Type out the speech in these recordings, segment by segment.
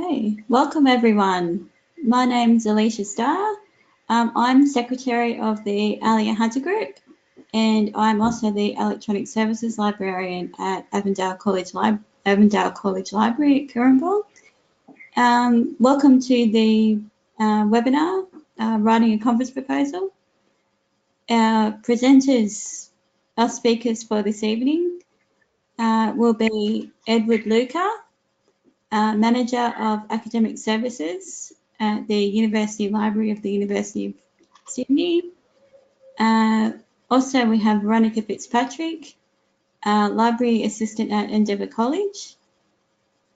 Hey, welcome everyone. My name's Alicia Starr. I'm Secretary of the ALIA Hunter Group, and I'm also the Electronic Services Librarian at Avondale College Library at Currumbin. Welcome to the webinar, Writing a Conference Proposal. Our presenters, our speakers for this evening will be Edward Luca, Manager of Academic Services at the University Library of the University of Sydney. Also, we have Veronica Fitzpatrick, Library Assistant at Endeavour College,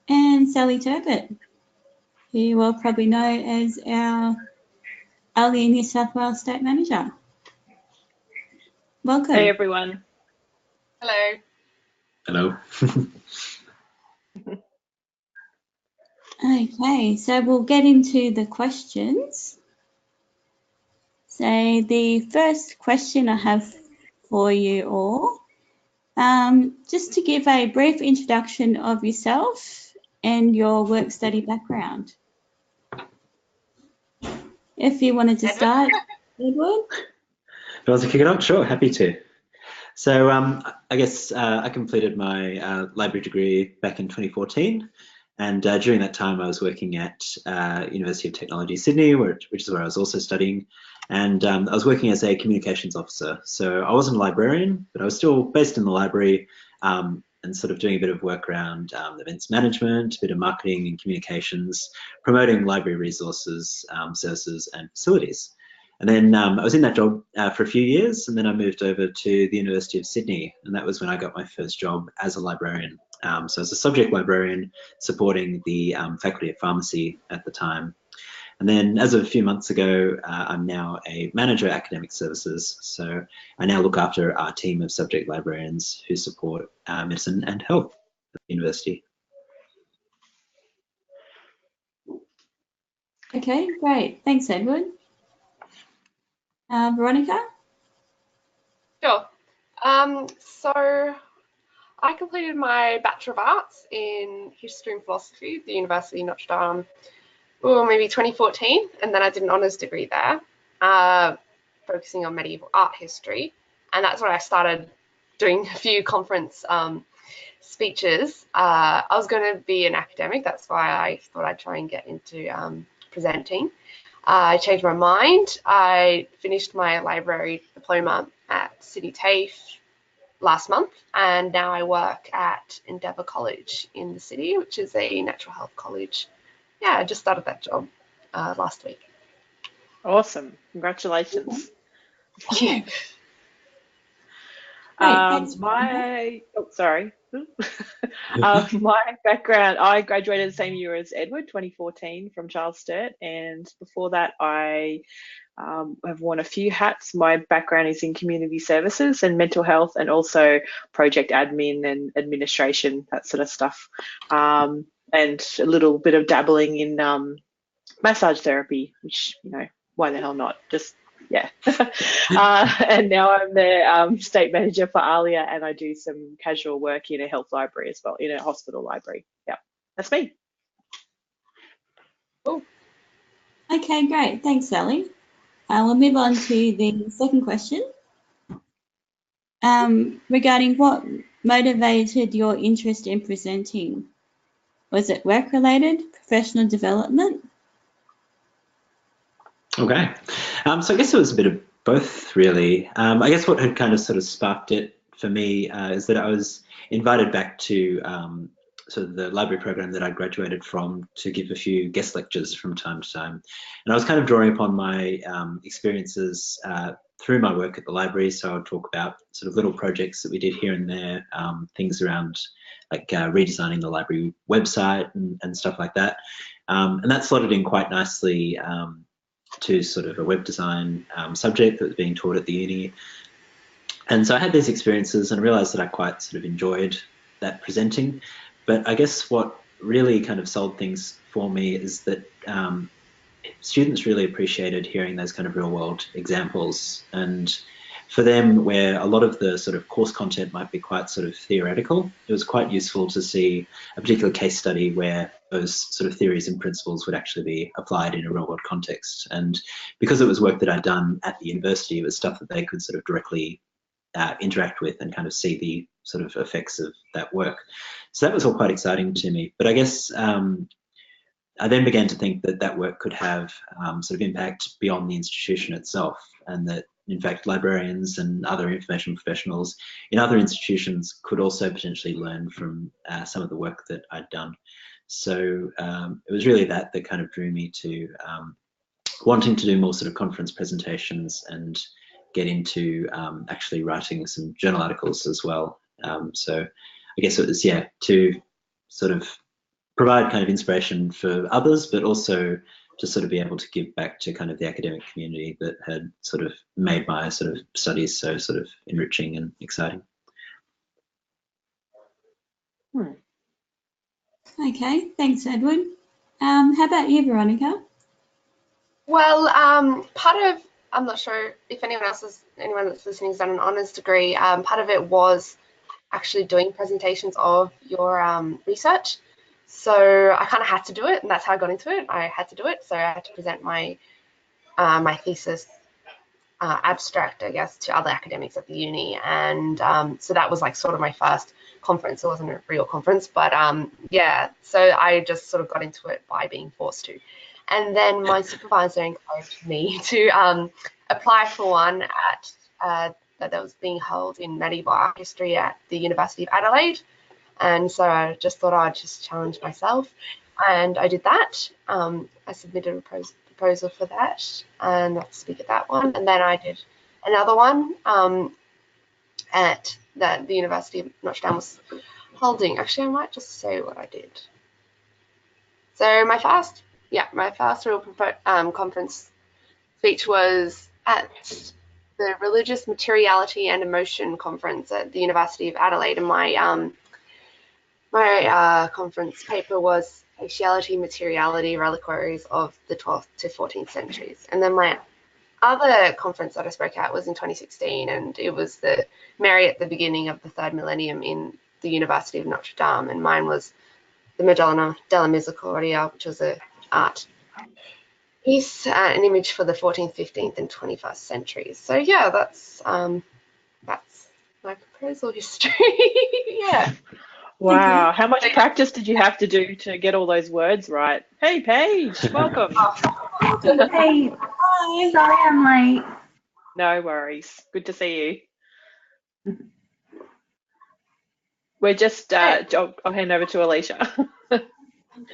and Sally Turbitt, who you will probably know as our ALIA New South Wales State Manager. Welcome. Hey everyone. Hello. Hello. Okay, so we'll get into the questions. So the first question I have for you all, just to give a brief introduction of yourself and your work study background. If you wanted to start, Edward. Do you want to kick it off? Sure, happy to. So I guess I completed my library degree back in 2014. And during that time, I was working at University of Technology Sydney, which is where I was also studying. And I was working as a communications officer. So I wasn't a librarian, but I was still based in the library and sort of doing a bit of work around events management, a bit of marketing and communications, promoting library resources, services and facilities. And then I was in that job for a few years, and then I moved over to the University of Sydney, and that was when I got my first job as a librarian. So as a subject librarian supporting the Faculty of Pharmacy at the time. And then as of a few months ago, I'm now a manager at academic services. So I now look after our team of subject librarians who support medicine and health at the university. Okay, great. Thanks, Edward. Veronica? Sure. So I completed my Bachelor of Arts in History and Philosophy at the University of Notre Dame, maybe 2014, and then I did an honours degree there, focusing on medieval art history, and that's where I started doing a few conference speeches. I was going to be an academic, that's why I thought I'd try and get into presenting. I changed my mind. I finished my library diploma at Sydney TAFE last month, and now I work at Endeavour College in the city, which is a natural health college. Yeah, I just started that job last week. Awesome. Congratulations. Thank you. Great, my background, I graduated the same year as Edward, 2014, from Charles Sturt, and before that I have worn a few hats. My background is in community services and mental health, and also project admin and administration, that sort of stuff, and a little bit of dabbling in massage therapy, which, you know, why the hell not? Just yeah. And now I'm the state manager for ALIA, and I do some casual work in a health library as well, in a hospital library. Yeah, that's me. Cool. Okay, great. Thanks, Sally. We'll move on to the second question regarding what motivated your interest in presenting. Was it work-related, professional development? Okay, so I guess it was a bit of both, really. I guess what had kind of sort of sparked it for me is that I was invited back to sort of the library program that I graduated from to give a few guest lectures from time to time. And I was kind of drawing upon my experiences through my work at the library. So I would talk about sort of little projects that we did here and there, things around like redesigning the library website and stuff like that. And that slotted in quite nicely to sort of a web design subject that was being taught at the uni. And so I had these experiences and realized that I quite sort of enjoyed that presenting. But I guess what really kind of sold things for me is that students really appreciated hearing those kind of real world examples. And for them, where a lot of the sort of course content might be quite sort of theoretical, it was quite useful to see a particular case study where those sort of theories and principles would actually be applied in a real world context. And because it was work that I'd done at the university, it was stuff that they could sort of directly interact with and kind of see the sort of effects of that work. So that was all quite exciting to me. But I guess I then began to think that that work could have sort of impact beyond the institution itself, and that in fact librarians and other information professionals in other institutions could also potentially learn from some of the work that I'd done. So it was really that kind of drew me to wanting to do more sort of conference presentations and get into actually writing some journal articles as well. So I guess it was, yeah, to sort of provide kind of inspiration for others, but also to sort of be able to give back to kind of the academic community that had sort of made my sort of studies so sort of enriching and exciting. Okay, thanks, Edward. How about you, Veronica? Well, part of, I'm not sure if anyone that's listening has done an honours degree. Part of it was actually doing presentations of your research. So I kind of had to do it, and that's how I got into it. I had to do it, so I had to present my my thesis abstract, I guess, to other academics at the uni, and so that was like sort of my first conference. It wasn't a real conference, but yeah, so I just sort of got into it by being forced to. And then my supervisor encouraged me to apply for one at that was being held in medieval art history at the University of Adelaide. And so I just thought I'd just challenge myself, and I did that. I submitted a proposal for that and got to speak at that one. And then I did another one at that the University of Notre Dame was holding. Actually, I might just say what I did. So my first real conference speech was at the Religious Materiality and Emotion Conference at the University of Adelaide, and my conference paper was Faciality, Materiality, Reliquaries of the 12th to 14th centuries. And then my other conference that I spoke at was in 2016, and it was the Mary at the beginning of the third millennium in the University of Notre Dame, and mine was the Madonna della Misericordia, which was an art piece, an image for the 14th, 15th, and 21st centuries. So yeah, that's my proposal history. Yeah. Wow, how much practice did you have to do to get all those words right? Hey, Paige, welcome. Hey, Hi. sorry I'm late. No worries. Good to see you. We're just, I'll hand over to Alicia.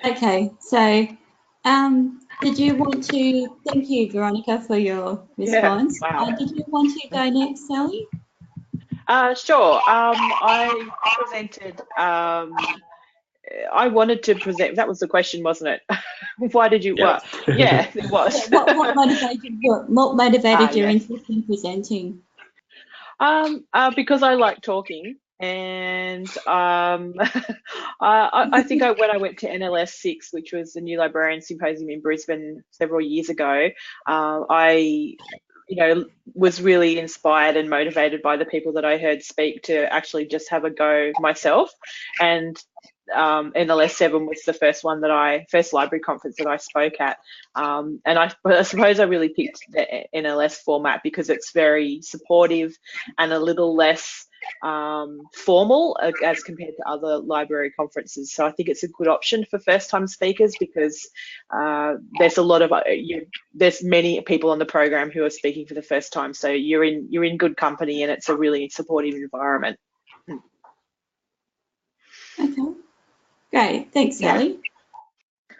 Okay, so did you want to, thank you, Veronica, for your response. Yeah, wow. Did you want to go next, Sally? Sure. I presented, I wanted to present, that was the question, wasn't it? Why did you, Yeah. Yeah, it was. What motivated your Yes. interest in presenting? Because I like talking, and I think when I went to NLS 6, which was the New Librarian Symposium in Brisbane several years ago, I was really inspired and motivated by the people that I heard speak to actually just have a go myself. And NLS 7 was the first library conference that I spoke at. And I suppose I really picked the NLS format because it's very supportive and a little less formal as compared to other library conferences. So I think it's a good option for first-time speakers because there's a lot of there's many people on the program who are speaking for the first time. So you're in good company, and it's a really supportive environment. Okay, great. Thanks, Sally.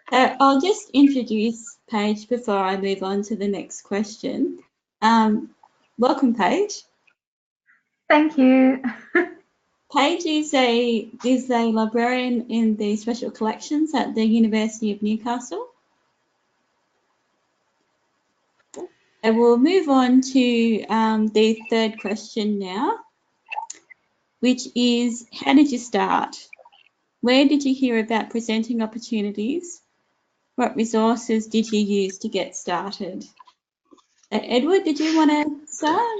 I'll just introduce Paige before I move on to the next question. Welcome, Paige. Thank you. Paige is a librarian in the Special Collections at the University of Newcastle. And we'll move on to the third question now, which is, how did you start? Where did you hear about presenting opportunities? What resources did you use to get started? Edward, did you want to start?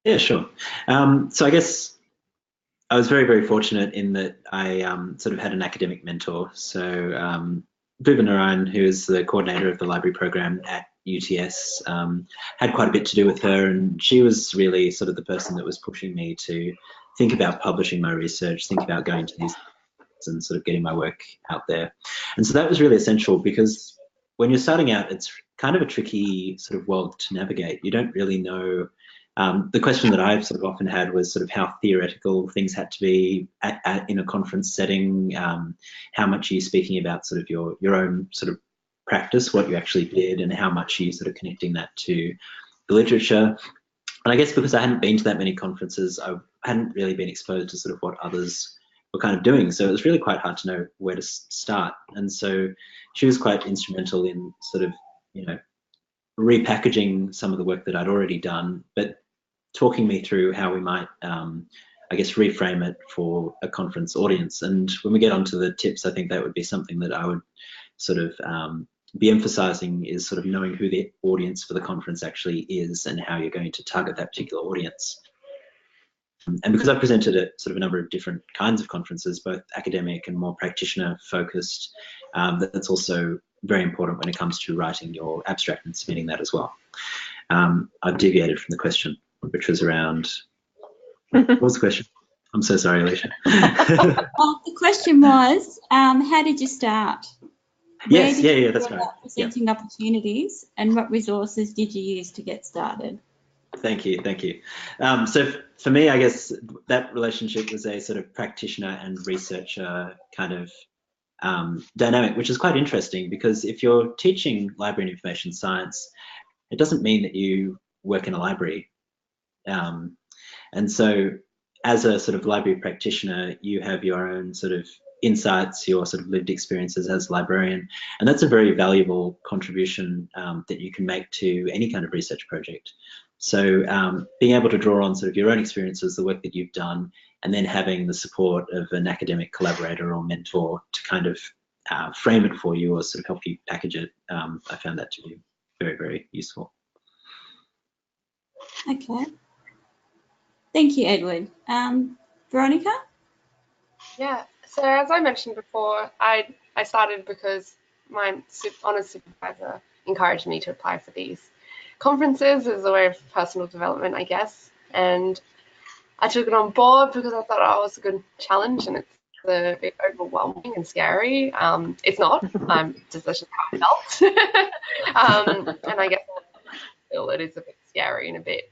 Yeah, sure. So I guess I was very, very fortunate in that I sort of had an academic mentor. So Viva Narayan, who is the coordinator of the library program at UTS, had quite a bit to do with her, and she was really sort of the person that was pushing me to think about publishing my research, think about going to these and sort of getting my work out there. And so that was really essential, because when you're starting out, it's kind of a tricky sort of world to navigate. You don't really know. The question that I've sort of often had was sort of how theoretical things had to be in a conference setting. How much are you speaking about sort of your own sort of practice, what you actually did, and how much are you sort of connecting that to the literature? And I guess because I hadn't been to that many conferences, I hadn't really been exposed to sort of what others were kind of doing. So it was really quite hard to know where to start. And so she was quite instrumental in sort of, you know, repackaging some of the work that I'd already done, but talking me through how we might, I guess, reframe it for a conference audience. And when we get onto the tips, I think that would be something that I would sort of be emphasizing, is sort of knowing who the audience for the conference actually is and how you're going to target that particular audience. And because I've presented at sort of a number of different kinds of conferences, both academic and more practitioner focused, that's also very important when it comes to writing your abstract and submitting that as well. I've deviated from the question, which was around, what was the question? I'm so sorry, Alicia. Well, the question was, how did you start? Yes, yeah, that's right. Presenting opportunities, and what resources did you use to get started? Thank you. So for me, I guess that relationship was a sort of practitioner and researcher kind of dynamic, which is quite interesting, because if you're teaching library and information science, it doesn't mean that you work in a library. And so as a sort of library practitioner, you have your own sort of insights, your sort of lived experiences as a librarian, and that's a very valuable contribution that you can make to any kind of research project. So being able to draw on sort of your own experiences, the work that you've done, and then having the support of an academic collaborator or mentor to kind of frame it for you or sort of help you package it, I found that to be very, very useful. Okay. Thank you, Edward. Veronica? Yeah, so as I mentioned before, I started because my honours supervisor encouraged me to apply for these conferences as a way of personal development, I guess. And I took it on board because I thought, oh, it was a good challenge, and it's a bit overwhelming and scary. It's not. That's just how I felt. And I guess still it is a bit scary and a bit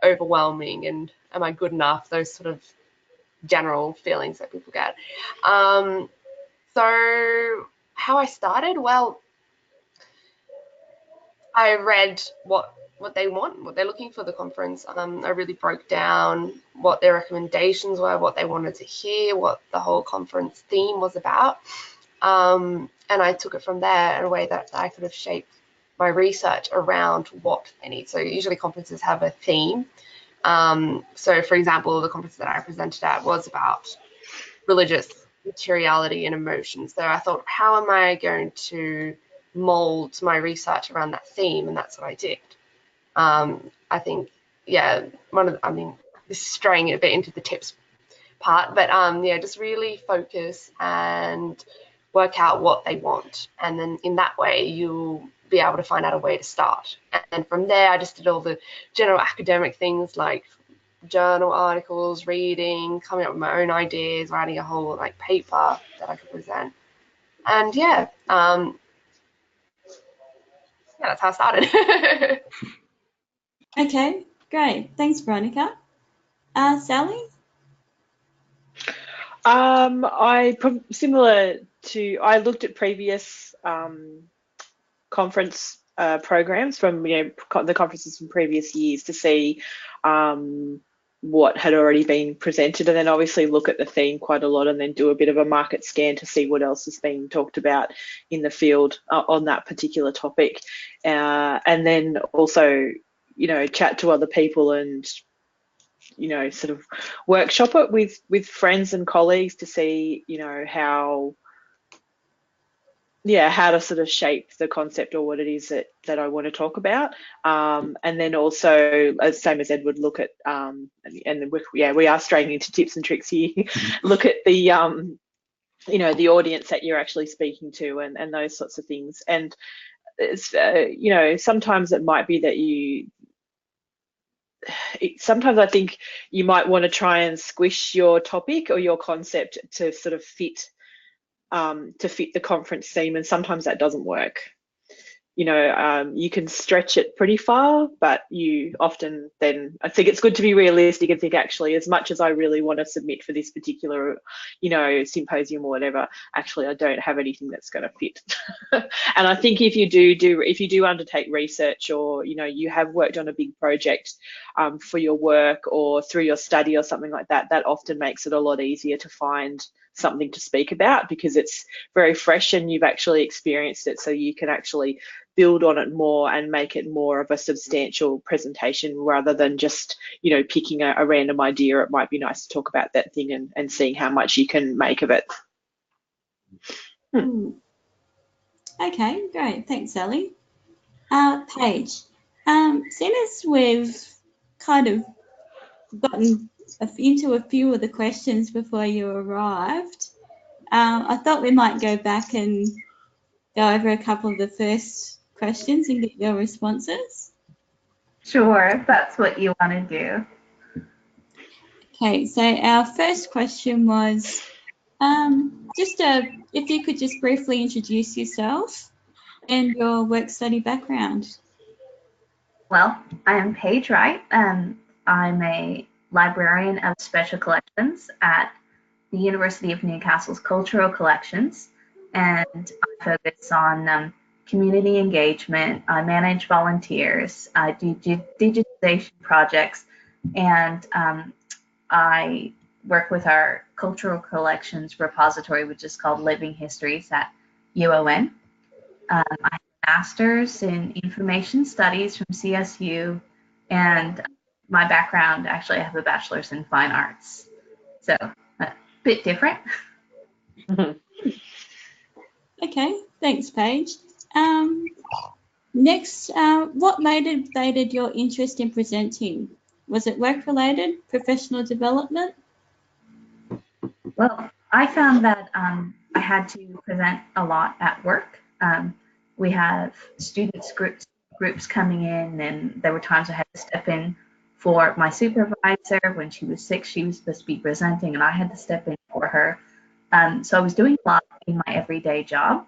overwhelming. And am I good enough? Those sort of general feelings that people get. So how I started? Well, I read what they want, what they're looking for the conference. I really broke down what their recommendations were, what they wanted to hear, what the whole conference theme was about. And I took it from there in a way that I could have shaped my research around what they need. So usually conferences have a theme. So for example, the conference that I presented at was about religious materiality and emotion. So I thought, how am I going to mold my research around that theme? And that's what I did. I think, yeah, this is straying a bit into the tips part, but yeah, just really focus and work out what they want. And then in that way, you'll be able to find out a way to start. And then from there, I just did all the general academic things like journal articles, reading, coming up with my own ideas, writing a whole like paper that I could present. And yeah, that's how I started. Okay, great. Thanks, Veronica. Sally? I looked at previous conference programs from the conferences from previous years to see what had already been presented, and then obviously look at the theme quite a lot, and then do a bit of a market scan to see what else is being talked about in the field on that particular topic, and then also chat to other people and sort of workshop it with friends and colleagues to see how how to sort of shape the concept or what it is that I want to talk about. And then also, as same as Edward, look at and we are straying into tips and tricks here. Look at the the audience that you're actually speaking to, and those sorts of things. And it's sometimes it might be that sometimes I think you might want to try and squish your topic or your concept to sort of fit the conference theme, and sometimes that doesn't work. You can stretch it pretty far, but you often then, I think it's good to be realistic and think, actually, as much as I really want to submit for this particular, symposium or whatever, actually, I don't have anything that's going to fit. And I think if you do undertake research, or, you have worked on a big project for your work or through your study or something like that, that often makes it a lot easier to find something to speak about, because it's very fresh and you've actually experienced it, so you can actually build on it more and make it more of a substantial presentation, rather than just picking a random idea. It might be nice to talk about that thing and seeing how much you can make of it. Okay, great. Thanks, Sally. Paige, seeing as we've kind of gotten into a few of the questions before you arrived, I thought we might go back and go over a couple of the first questions and get your responses. Sure, if that's what you want to do. Okay, so our first question was if you could just briefly introduce yourself and your work study background. Well, I am Paige Wright. I'm a librarian of special collections at the University of Newcastle's Cultural Collections, and I focus on community engagement. I manage volunteers. I do digitization projects, and I work with our Cultural Collections repository, which is called Living Histories at UON. I have a master's in information studies from CSU, and my background, actually, I have a bachelor's in fine arts. So a bit different. Okay, thanks, Paige. Next, what motivated your interest in presenting? Was it work-related, professional development? Well, I found that I had to present a lot at work. We have students groups coming in, and there were times I had to step in for my supervisor. When she was sick, she was supposed to be presenting, and I had to step in for her. So I was doing a lot in my everyday job,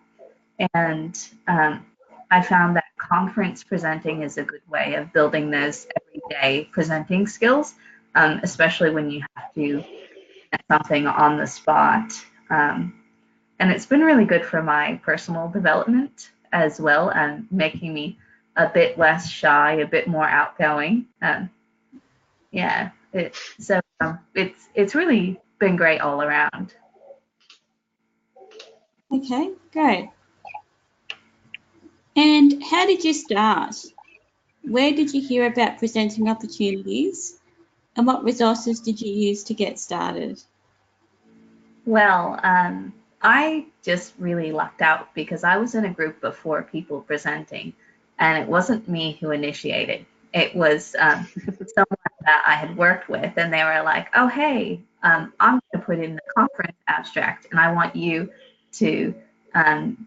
and I found that conference presenting is a good way of building those everyday presenting skills, especially when you have to get something on the spot. And it's been really good for my personal development as well, and making me a bit less shy, a bit more outgoing. It's really been great all around. Okay, great. And how did you start? Where did you hear about presenting opportunities? And what resources did you use to get started? Well, I just really lucked out because I was in a group of 4 people presenting, and it wasn't me who initiated. It was someone that I had worked with, and they were like, oh, hey, I'm going to put in the conference abstract, and I want you to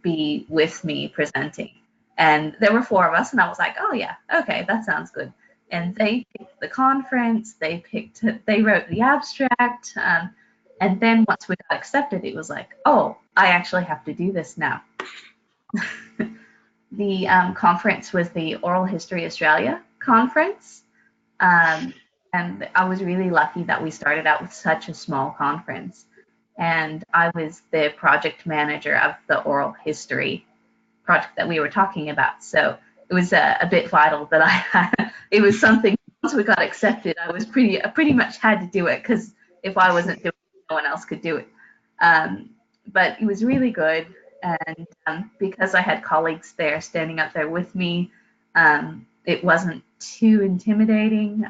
be with me presenting. And there were 4 of us, and I was like, oh, yeah, okay, that sounds good. And they picked the conference, they wrote the abstract, and then once we got accepted, it was like, oh, I actually have to do this now. The conference was the Oral History Australia conference. And I was really lucky that we started out with such a small conference. And I was the project manager of the oral history project that we were talking about. So it was a bit vital that I had. It was something, once we got accepted, I pretty much had to do it, because if I wasn't doing it, no one else could do it. But it was really good. And because I had colleagues there standing up there with me, it wasn't too intimidating.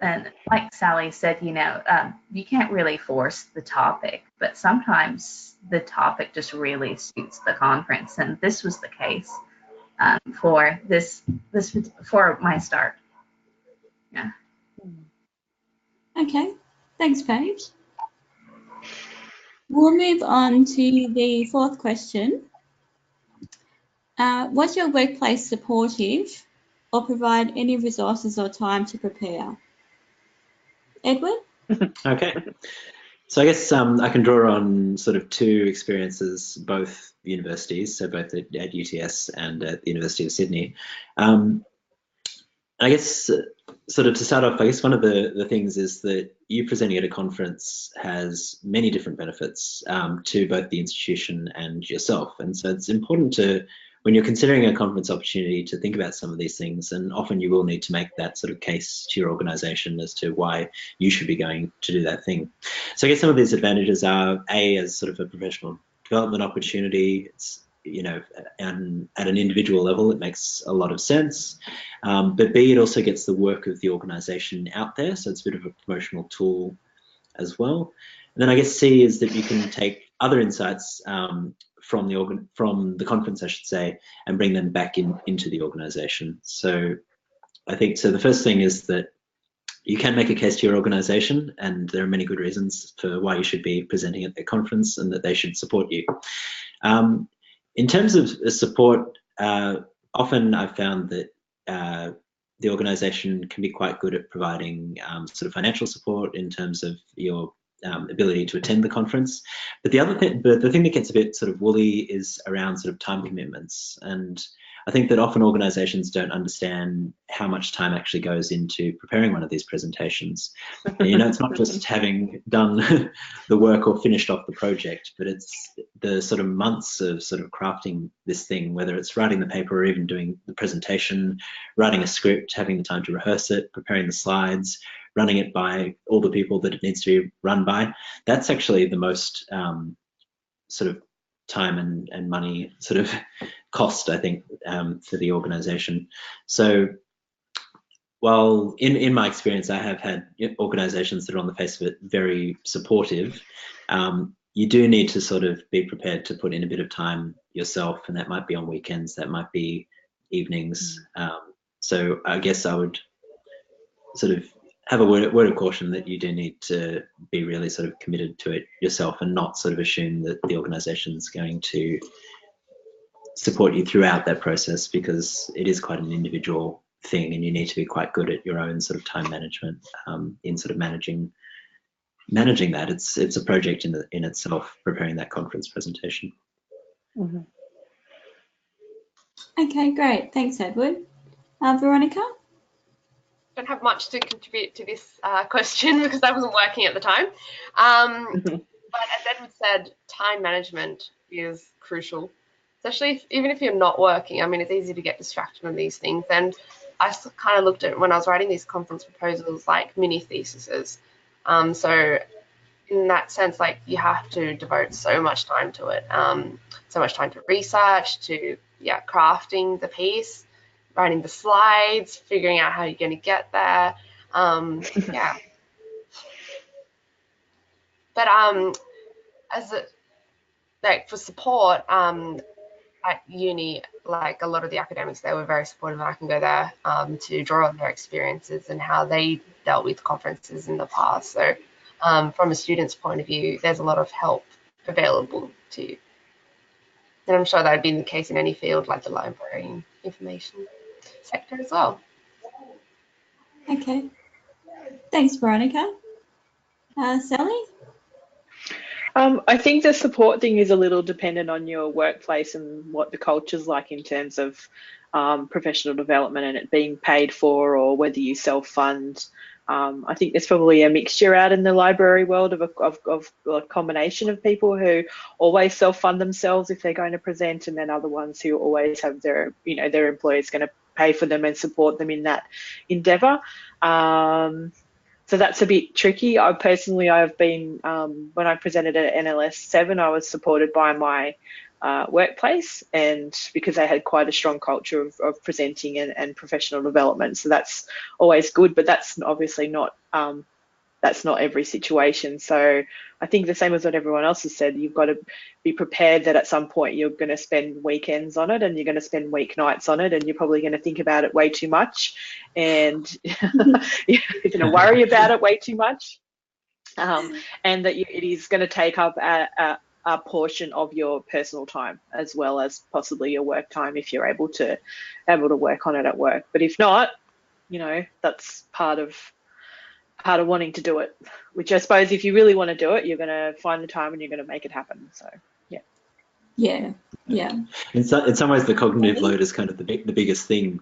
And like Sally said, you can't really force the topic, but sometimes the topic just really suits the conference, and this was the case for this for my start. Yeah. Okay, thanks, Paige. We'll move on to the fourth question. Was your workplace supportive or provide any resources or time to prepare? Edward? Okay. So I guess I can draw on sort of two experiences, both universities, so both at UTS and at the University of Sydney. I guess sort of to start off, I guess one of the things is that you presenting at a conference has many different benefits to both the institution and yourself. And so it's important to, when you're considering a conference opportunity, to think about some of these things. And often you will need to make that sort of case to your organization as to why you should be going to do that thing. So I guess some of these advantages are, A, as sort of a professional development opportunity. It's, and at an individual level, it makes a lot of sense. But B, it also gets the work of the organisation out there, so it's a bit of a promotional tool as well. And then I guess C is that you can take other insights from the conference, I should say, and bring them back into the organisation. So I think the first thing is that you can make a case to your organisation, and there are many good reasons for why you should be presenting at their conference and that they should support you. In terms of support, often I've found that the organisation can be quite good at providing sort of financial support in terms of your ability to attend the conference. But the thing that gets a bit sort of woolly is around sort of time commitments. And I think that often organisations don't understand how much time actually goes into preparing one of these presentations. And, it's not just having done the work or finished off the project, but it's the sort of months of sort of crafting this thing, whether it's writing the paper or even doing the presentation, writing a script, having the time to rehearse it, preparing the slides, running it by all the people that it needs to be run by. That's actually the most sort of time and money sort of cost, I think, for the organisation. So while in my experience, I have had organisations that are on the face of it very supportive, you do need to sort of be prepared to put in a bit of time yourself, and that might be on weekends, that might be evenings. So I guess I would sort of have a word of caution that you do need to be really sort of committed to it yourself and not sort of assume that the organisation is going to support you throughout that process, because it is quite an individual thing and you need to be quite good at your own sort of time management in sort of managing that. It's a project in itself, preparing that conference presentation. Mm-hmm. Okay, great. Thanks, Edward. Veronica? Don't have much to contribute to this question because I wasn't working at the time. But as Edward said, time management is crucial, especially even if you're not working. I mean, it's easy to get distracted on these things. And I kind of looked at, when I was writing these conference proposals, like mini theses. So in that sense, like, you have to devote so much time to it, so much time to research, to crafting the piece, writing the slides, figuring out how you're going to get there. But for support at uni, like a lot of the academics, they were very supportive, and I can go there to draw on their experiences and how they dealt with conferences in the past. So from a student's point of view, there's a lot of help available to you. And I'm sure that would be the case in any field, like the library and information sector as well. Okay. Thanks, Veronica. Sally? I think the support thing is a little dependent on your workplace and what the culture's like in terms of professional development and it being paid for, or whether you self-fund. I think there's probably a mixture out in the library world of a combination of people who always self-fund themselves if they're going to present, and then other ones who always have their employers going to pay for them and support them in that endeavour. So that's a bit tricky. I've been, when I presented at NLS 7, I was supported by my workplace, and because they had quite a strong culture of presenting and professional development. So that's always good, but that's obviously not that's not every situation. So I think the same as what everyone else has said, you've got to be prepared that at some point you're going to spend weekends on it, and you're going to spend weeknights on it, and you're probably going to think about it way too much, and you're going to worry about it way too much, and that it is going to take up a portion of your personal time as well as possibly your work time if you're able to work on it at work. But if not, that's part of wanting to do it, which I suppose if you really want to do it, you're going to find the time and you're going to make it happen. So yeah. In some ways, the cognitive load is kind of the biggest thing,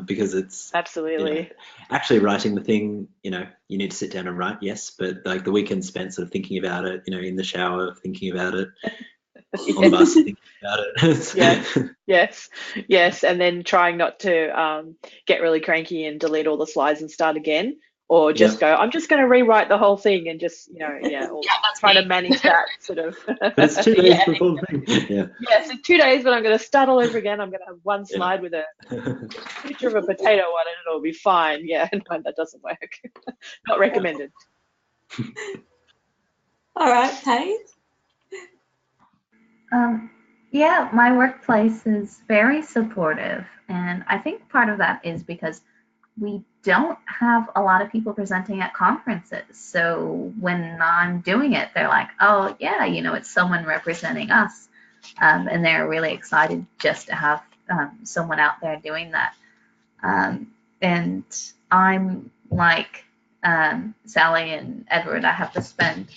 because it's absolutely actually writing the thing. You need to sit down and write, yes, but like the weekend spent sort of thinking about it, in the shower thinking about it, on the bus thinking about it. yes, and then trying not to get really cranky and delete all the slides and start again. Or just go, I'm just going to rewrite the whole thing and just, or try to manage that sort of. But it's 2 days before the thing. Yeah. Yes, in 2 days, but I'm going to start all over again. I'm going to have one slide with a picture of a potato on it, and it'll be fine. Yeah, no, that doesn't work. Not recommended. All right, Paige. Yeah, my workplace is very supportive, and I think part of that is because we don't have a lot of people presenting at conferences. So when I'm doing it, they're like, oh yeah, it's someone representing us. And they're really excited just to have someone out there doing that. And I'm like Sally and Edward, I have to spend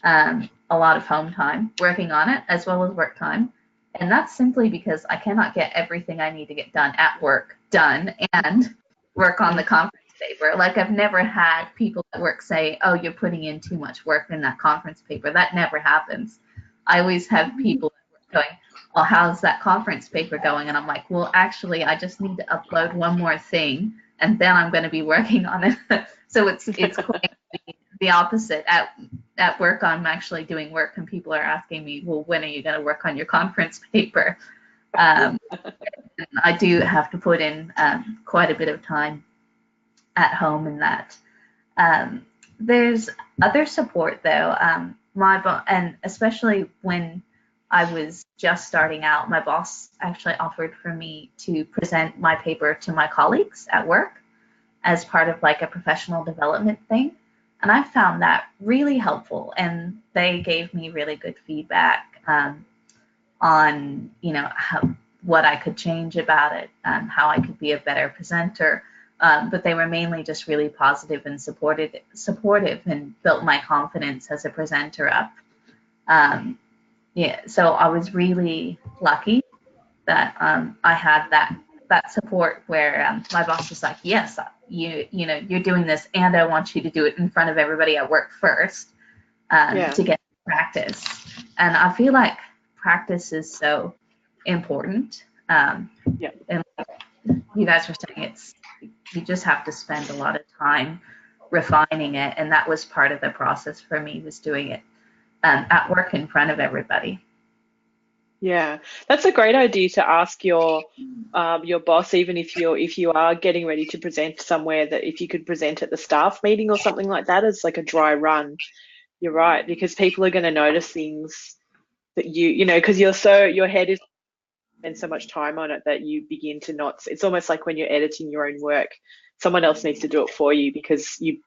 a lot of home time working on it as well as work time. And that's simply because I cannot get everything I need to get done at work done and work on the conference paper. Like, I've never had people at work say, oh, you're putting in too much work in that conference paper. That never happens. I always have people at work going, well, how's that conference paper going? And I'm like, well, actually, I just need to upload one more thing, and then I'm going to be working on it. So it's quite the opposite. At work, I'm actually doing work, and people are asking me, well, when are you going to work on your conference paper? I do have to put in quite a bit of time at home in that. There's other support though. And especially when I was just starting out, my boss actually offered for me to present my paper to my colleagues at work as part of like a professional development thing. And I found that really helpful, and they gave me really good feedback on, what I could change about it, how I could be a better presenter. But they were mainly just really positive and supportive, and built my confidence as a presenter up. So I was really lucky that I had that support where my boss was like, yes, you're doing this, and I want you to do it in front of everybody at work first to get practice. And I feel like practice is so important. And you guys were saying, you just have to spend a lot of time refining it, and that was part of the process for me, was doing it at work in front of everybody. Yeah, that's a great idea to ask your boss, even if you are getting ready to present somewhere, that if you could present at the staff meeting or something like that as like a dry run. You're right, because people are going to notice things that because your head is spend so much time on it that you begin to not. It's almost like when you're editing your own work, someone else needs to do it for you, because you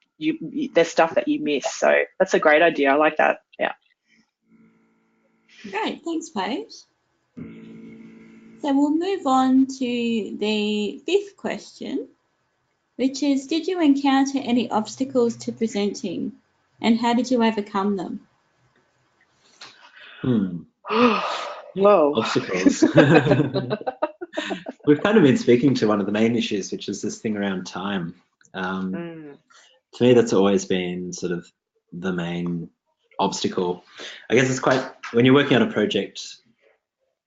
there's stuff that you miss. So that's a great idea. I like that. Yeah. Great, thanks, Paige. So we'll move on to the 5th question, which is, did you encounter any obstacles to presenting, and how did you overcome them? Whoa. Obstacles. We've kind of been speaking to one of the main issues, which is this thing around time. To me, that's always been sort of the main obstacle. I guess it's quite, when you're working on a project,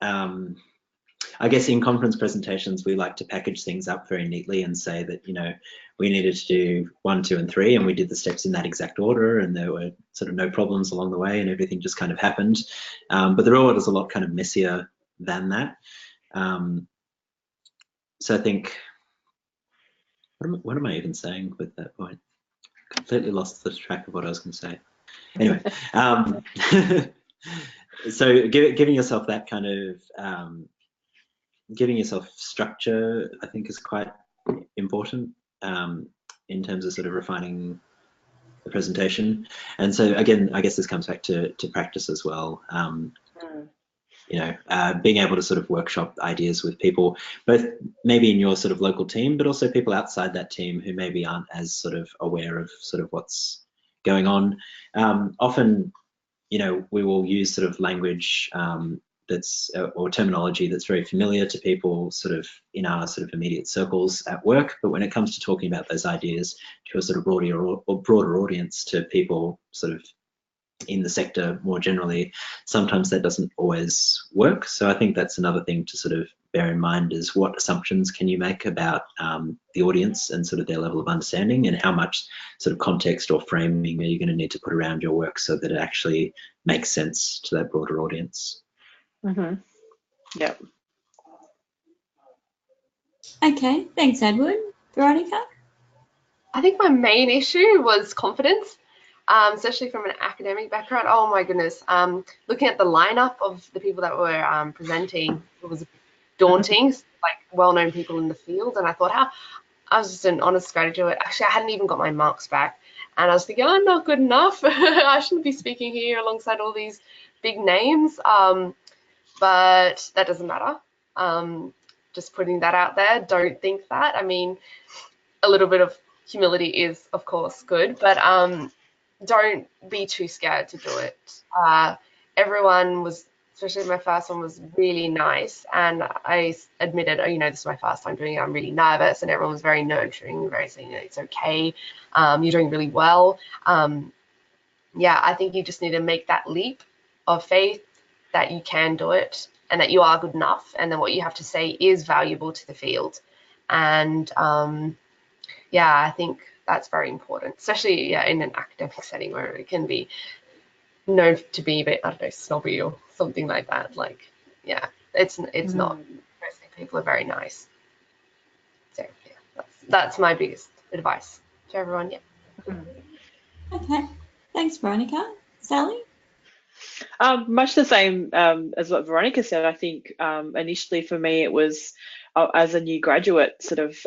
I guess in conference presentations, we like to package things up very neatly and say that, we needed to do 1, 2, and 3, and we did the steps in that exact order, and there were sort of no problems along the way, and everything just kind of happened. But the real world is a lot kind of messier than that. So I think, what am I even saying with that point? Completely lost the track of what I was going to say. Anyway, so giving yourself that kind of, giving yourself structure, I think, is quite important in terms of sort of refining the presentation. And so again, I guess this comes back to practice as well. You know, being able to sort of workshop ideas with people, both maybe in your sort of local team, but also people outside that team who maybe aren't as sort of aware of sort of what's going on. Often, you know, we will use sort of language that's or terminology that's very familiar to people sort of in our sort of immediate circles at work, but when it comes to talking about those ideas to a sort of broader audience, to people sort of in the sector more generally, sometimes that doesn't always work. So I think that's another thing to sort of bear in mind, is what assumptions can you make about the audience and sort of their level of understanding, and how much sort of context or framing are you going to need to put around your work so that it actually makes sense to that broader audience. Yep. Okay, thanks, Edward. Veronica? I think my main issue was confidence, especially from an academic background. Oh my goodness. Looking at the lineup of the people that were presenting, it was daunting, like well-known people in the field. And I thought, I was just an honest graduate. Actually, I hadn't even got my marks back. And I was thinking, I'm not good enough. I shouldn't be speaking here alongside all these big names. But that doesn't matter. Just putting that out there. Don't think that. I mean, a little bit of humility is, of course, good, but don't be too scared to do it. Everyone was, especially my first one, was really nice, and I admitted, oh, you know, this is my first time doing it, I'm really nervous, and everyone was very nurturing, very saying, it's okay, you're doing really well. Yeah, I think you just need to make that leap of faith that you can do it and that you are good enough, and then what you have to say is valuable to the field. And yeah, I think that's very important, especially in an academic setting where it can be known to be a bit, I don't know, snobby or something like that. Like, yeah, it's not. Mostly people are very nice. So yeah, that's my biggest advice to everyone. Yeah. Okay, thanks, Veronica. Sally? Much the same as what Veronica said. I think initially for me it was as a new graduate, sort of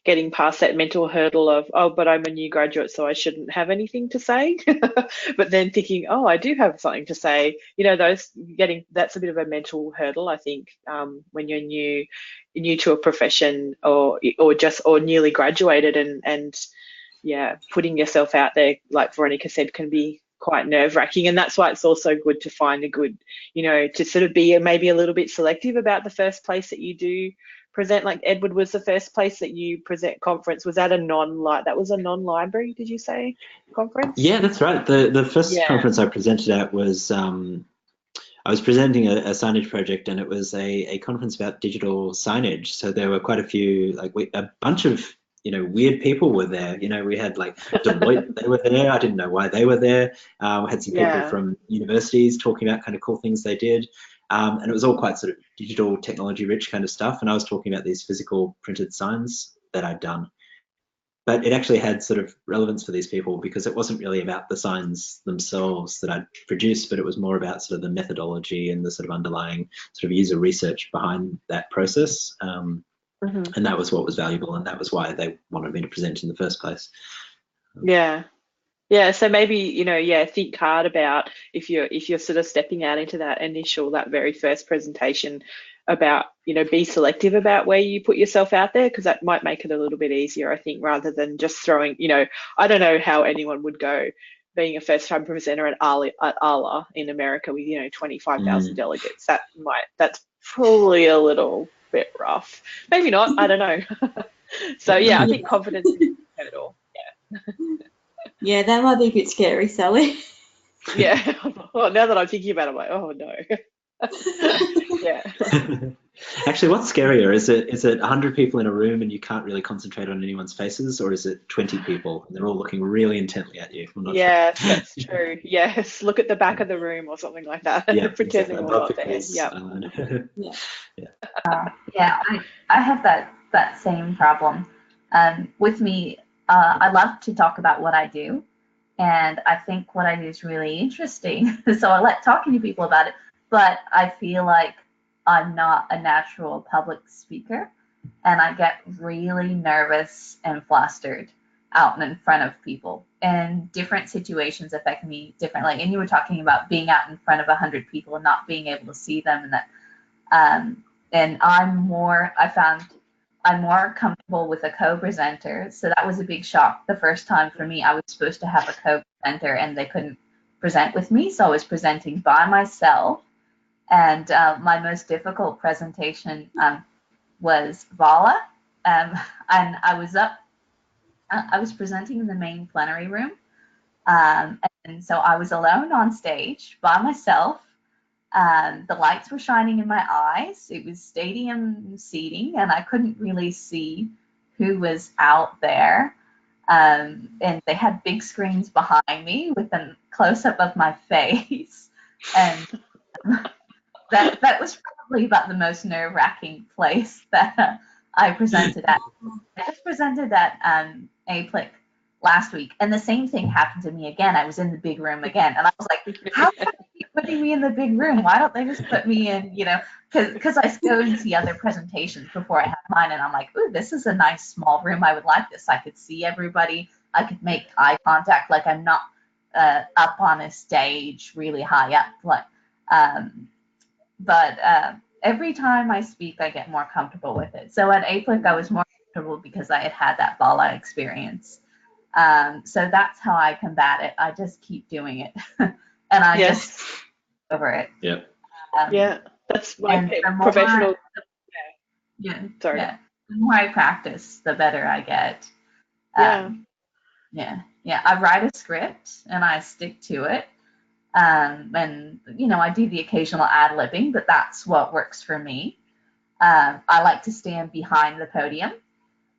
getting past that mental hurdle of, oh, but I'm a new graduate, so I shouldn't have anything to say. But then thinking, oh, I do have something to say. You know, that's a bit of a mental hurdle, I think, when you're new to a profession or newly graduated, and yeah, putting yourself out there, like Veronica said, can be quite nerve-wracking, and that's why it's also good to find a good, you know, to sort of be maybe a little bit selective about the first place that you do present. Like Edward was the first place that you present conference. Was that that was a non-library, did you say, conference? Yeah, that's right. The first conference I presented at was I was presenting a signage project, and it was a conference about digital signage. So there were quite a few, like a bunch of, you know, weird people were there. You know, we had like Deloitte, they were there. I didn't know why they were there. We had some people from universities talking about kind of cool things they did. And it was all quite sort of digital technology rich kind of stuff. And I was talking about these physical printed signs that I'd done. But it actually had sort of relevance for these people because it wasn't really about the signs themselves that I'd produced, but it was more about sort of the methodology and the sort of underlying sort of user research behind that process. And that was what was valuable, and that was why they wanted me to present in the first place. Yeah, so maybe, you know, think hard about if you're sort of stepping out into that very first presentation, about, you know, be selective about where you put yourself out there, because that might make it a little bit easier, I think, rather than just throwing, you know, I don't know how anyone would go being a first-time presenter at ALIA in America with, you know, 25,000 delegates. That's probably a little bit rough. Maybe not, I don't know. So yeah, I think confidence is a hurdle. Yeah, that might be a bit scary, Sally. Yeah. Well, now that I'm thinking about it, I'm like, oh no. Yeah. Actually, what's scarier? Is it 100 people in a room and you can't really concentrate on anyone's faces, or is it 20 people and they're all looking really intently at you? I'm not sure. Yes, that's true. Yes, look at the back of the room or something like that. Yeah, Pretending exactly. we're Above not there. people's, Yep. Yeah. Yeah, I have that same problem. With me, I love to talk about what I do, and I think what I do is really interesting. So I like talking to people about it, but I feel like I'm not a natural public speaker, and I get really nervous and flustered out and in front of people. And different situations affect me differently. And you were talking about being out in front of 100 people and not being able to see them, and that. And I found I'm more comfortable with a co-presenter. So that was a big shock the first time for me. I was supposed to have a co-presenter and they couldn't present with me. So I was presenting by myself. And my most difficult presentation was Vala. And I was presenting in the main plenary room. And so I was alone on stage by myself. The lights were shining in my eyes. It was stadium seating, and I couldn't really see who was out there. And they had big screens behind me with a close-up of my face. And that was probably about the most nerve-wracking place that I presented at. I just presented at APLIC last week, and the same thing happened to me again. I was in the big room again, and I was like, how come they keep putting me in the big room? Why don't they just put me in, because I go and see other presentations before I have mine, and I'm like, ooh, this is a nice small room. I would like this. I could see everybody. I could make eye contact like I'm not up on a stage really high up. But every time I speak, I get more comfortable with it. So at APLIC, I was more comfortable because I had that Vala experience. So that's how I combat it. I just keep doing it, and I just over it. Yeah. Yeah, that's my professional. Yeah. Sorry. Yeah. The more I practice, the better I get. Yeah. I write a script and I stick to it. And I do the occasional ad-libbing, but that's what works for me. I like to stand behind the podium,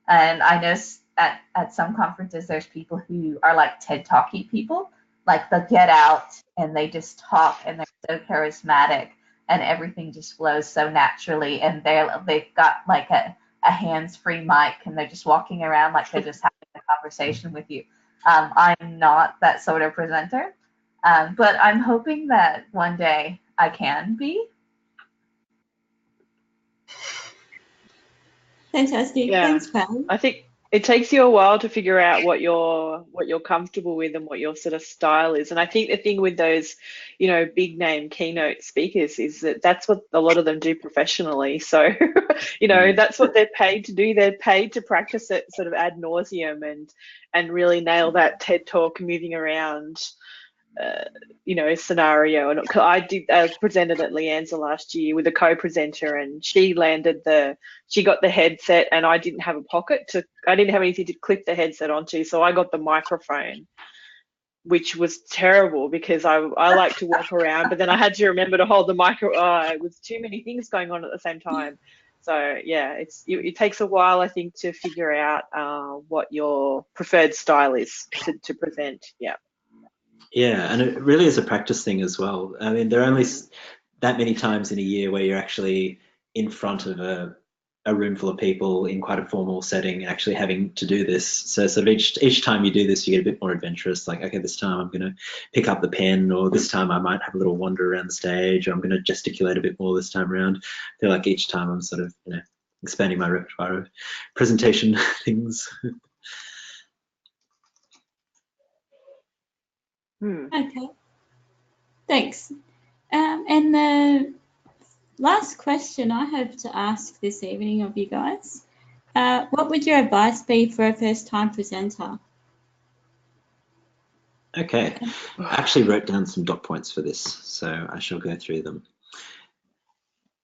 and I know at some conferences there's people who are like TED Talky people, like they'll get out and they just talk and they're so charismatic and everything just flows so naturally, and they've got like a hands-free mic and they're just walking around like they're just having a conversation with you. I'm not that sort of presenter. But I'm hoping that one day I can be. Fantastic. Yeah. Thanks, Paige. I think it takes you a while to figure out what you're comfortable with and what your sort of style is. And I think the thing with those, big name keynote speakers is that that's what a lot of them do professionally. So, that's what they're paid to do. They're paid to practice it sort of ad nauseum and really nail that TED Talk moving around scenario. And I presented at Leanza last year with a co-presenter, and she got the headset, and I didn't have I didn't have anything to clip the headset onto, so I got the microphone, which was terrible because I like to walk around, but then I had to remember to hold the it was too many things going on at the same time. So yeah, it takes a while, I think, to figure out what your preferred style is to present. Yeah. Yeah, and it really is a practice thing as well. I mean, there are only that many times in a year where you're actually in front of a room full of people in quite a formal setting, actually having to do this. So sort of each time you do this, you get a bit more adventurous. Like, okay, this time I'm going to pick up the pen, or this time I might have a little wander around the stage, or I'm going to gesticulate a bit more this time around. I feel like each time I'm sort of, expanding my repertoire of presentation things. Okay. Thanks. And the last question I have to ask this evening of you guys, what would your advice be for a first-time presenter? Okay, I actually wrote down some dot points for this, so I shall go through them.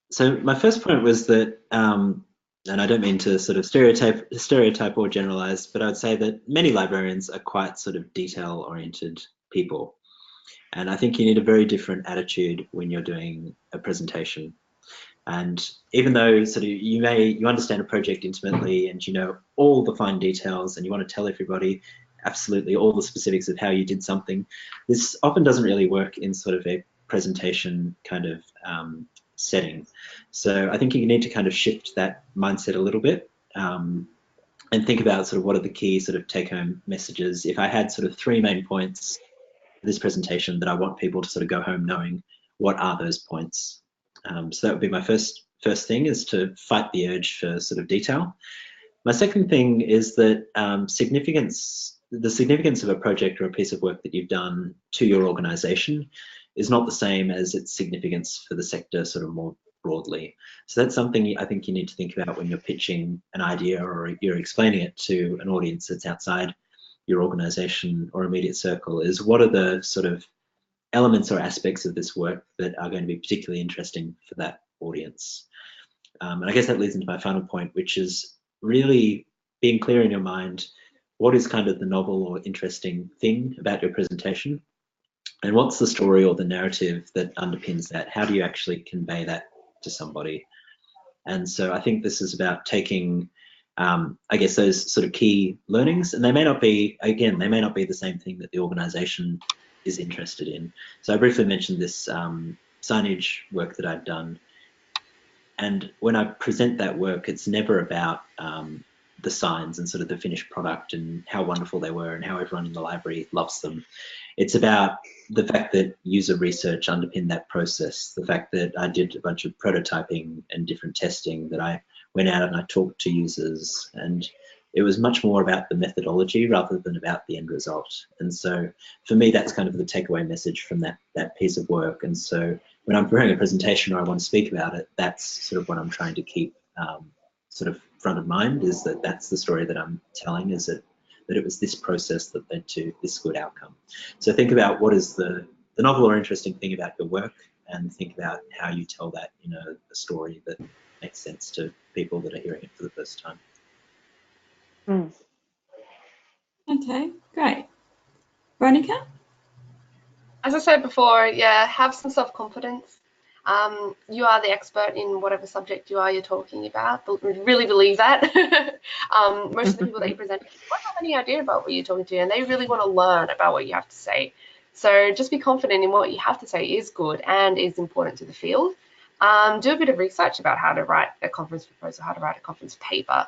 So my first point was that, and I don't mean to sort of stereotype or generalize, but I would say that many librarians are quite sort of detail-oriented people. And I think you need a very different attitude when you're doing a presentation. And even though sort of you understand a project intimately and you know all the fine details and you want to tell everybody absolutely all the specifics of how you did something, this often doesn't really work in sort of a presentation kind of setting. So I think you need to kind of shift that mindset a little bit and think about sort of what are the key sort of take-home messages. If I had sort of 3 main points for this presentation that I want people to sort of go home knowing, what are those points? So that would be my first thing, is to fight the urge for sort of detail. My second thing is that the significance of a project or a piece of work that you've done to your organisation is not the same as its significance for the sector sort of more broadly. So that's something I think you need to think about when you're pitching an idea or you're explaining it to an audience that's outside your organisation or immediate circle, is what are the sort of elements or aspects of this work that are going to be particularly interesting for that audience. And I guess that leads into my final point, which is really being clear in your mind what is kind of the novel or interesting thing about your presentation, and what's the story or the narrative that underpins that. How do you actually convey that to somebody? And so I think this is about taking I guess those sort of key learnings, and they may not be the same thing that the organisation is interested in. So I briefly mentioned this signage work that I've done, and when I present that work, it's never about the signs and sort of the finished product and how wonderful they were and how everyone in the library loves them. It's about the fact that user research underpinned that process, the fact that I did a bunch of prototyping and different testing, that I went out and I talked to users, and it was much more about the methodology rather than about the end result. And so for me, that's kind of the takeaway message from that piece of work. And so when I'm preparing a presentation or I want to speak about it, that's sort of what I'm trying to keep sort of front of mind, is that that's the story that I'm telling, is that it was this process that led to this good outcome. So think about what is the novel or interesting thing about your work, and think about how you tell that in a story that makes sense to people that are hearing it for the first time. Okay, great. Veronica? As I said before, yeah, have some self-confidence. You are the expert in whatever subject you're talking about. Really believe that. Most of the people that you present won't have any idea about what you're talking to, and they really want to learn about what you have to say. So just be confident in what you have to say is good and is important to the field. Do a bit of research about how to write a conference proposal, how to write a conference paper.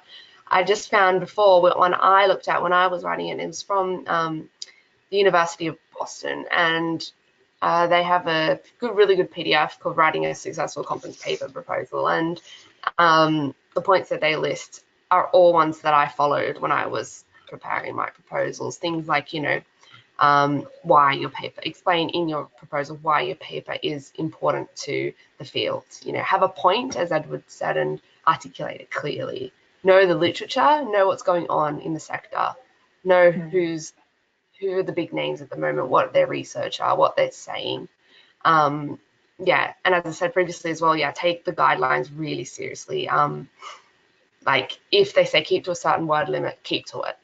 I just found before, when I looked at when I was writing it, it was from the University of Boston, and they have a really good PDF called Writing a Successful Conference Paper Proposal, and the points that they list are all ones that I followed when I was preparing my proposals. Things like, why your paper, explain in your proposal why your paper is important to the field. Have a point, as Edward said, and articulate it clearly. Know the literature, know what's going on in the sector, know who are the big names at the moment, what their research are, what they're saying. Yeah, and as I said previously as well, yeah, take the guidelines really seriously. Like if they say keep to a certain word limit, keep to it.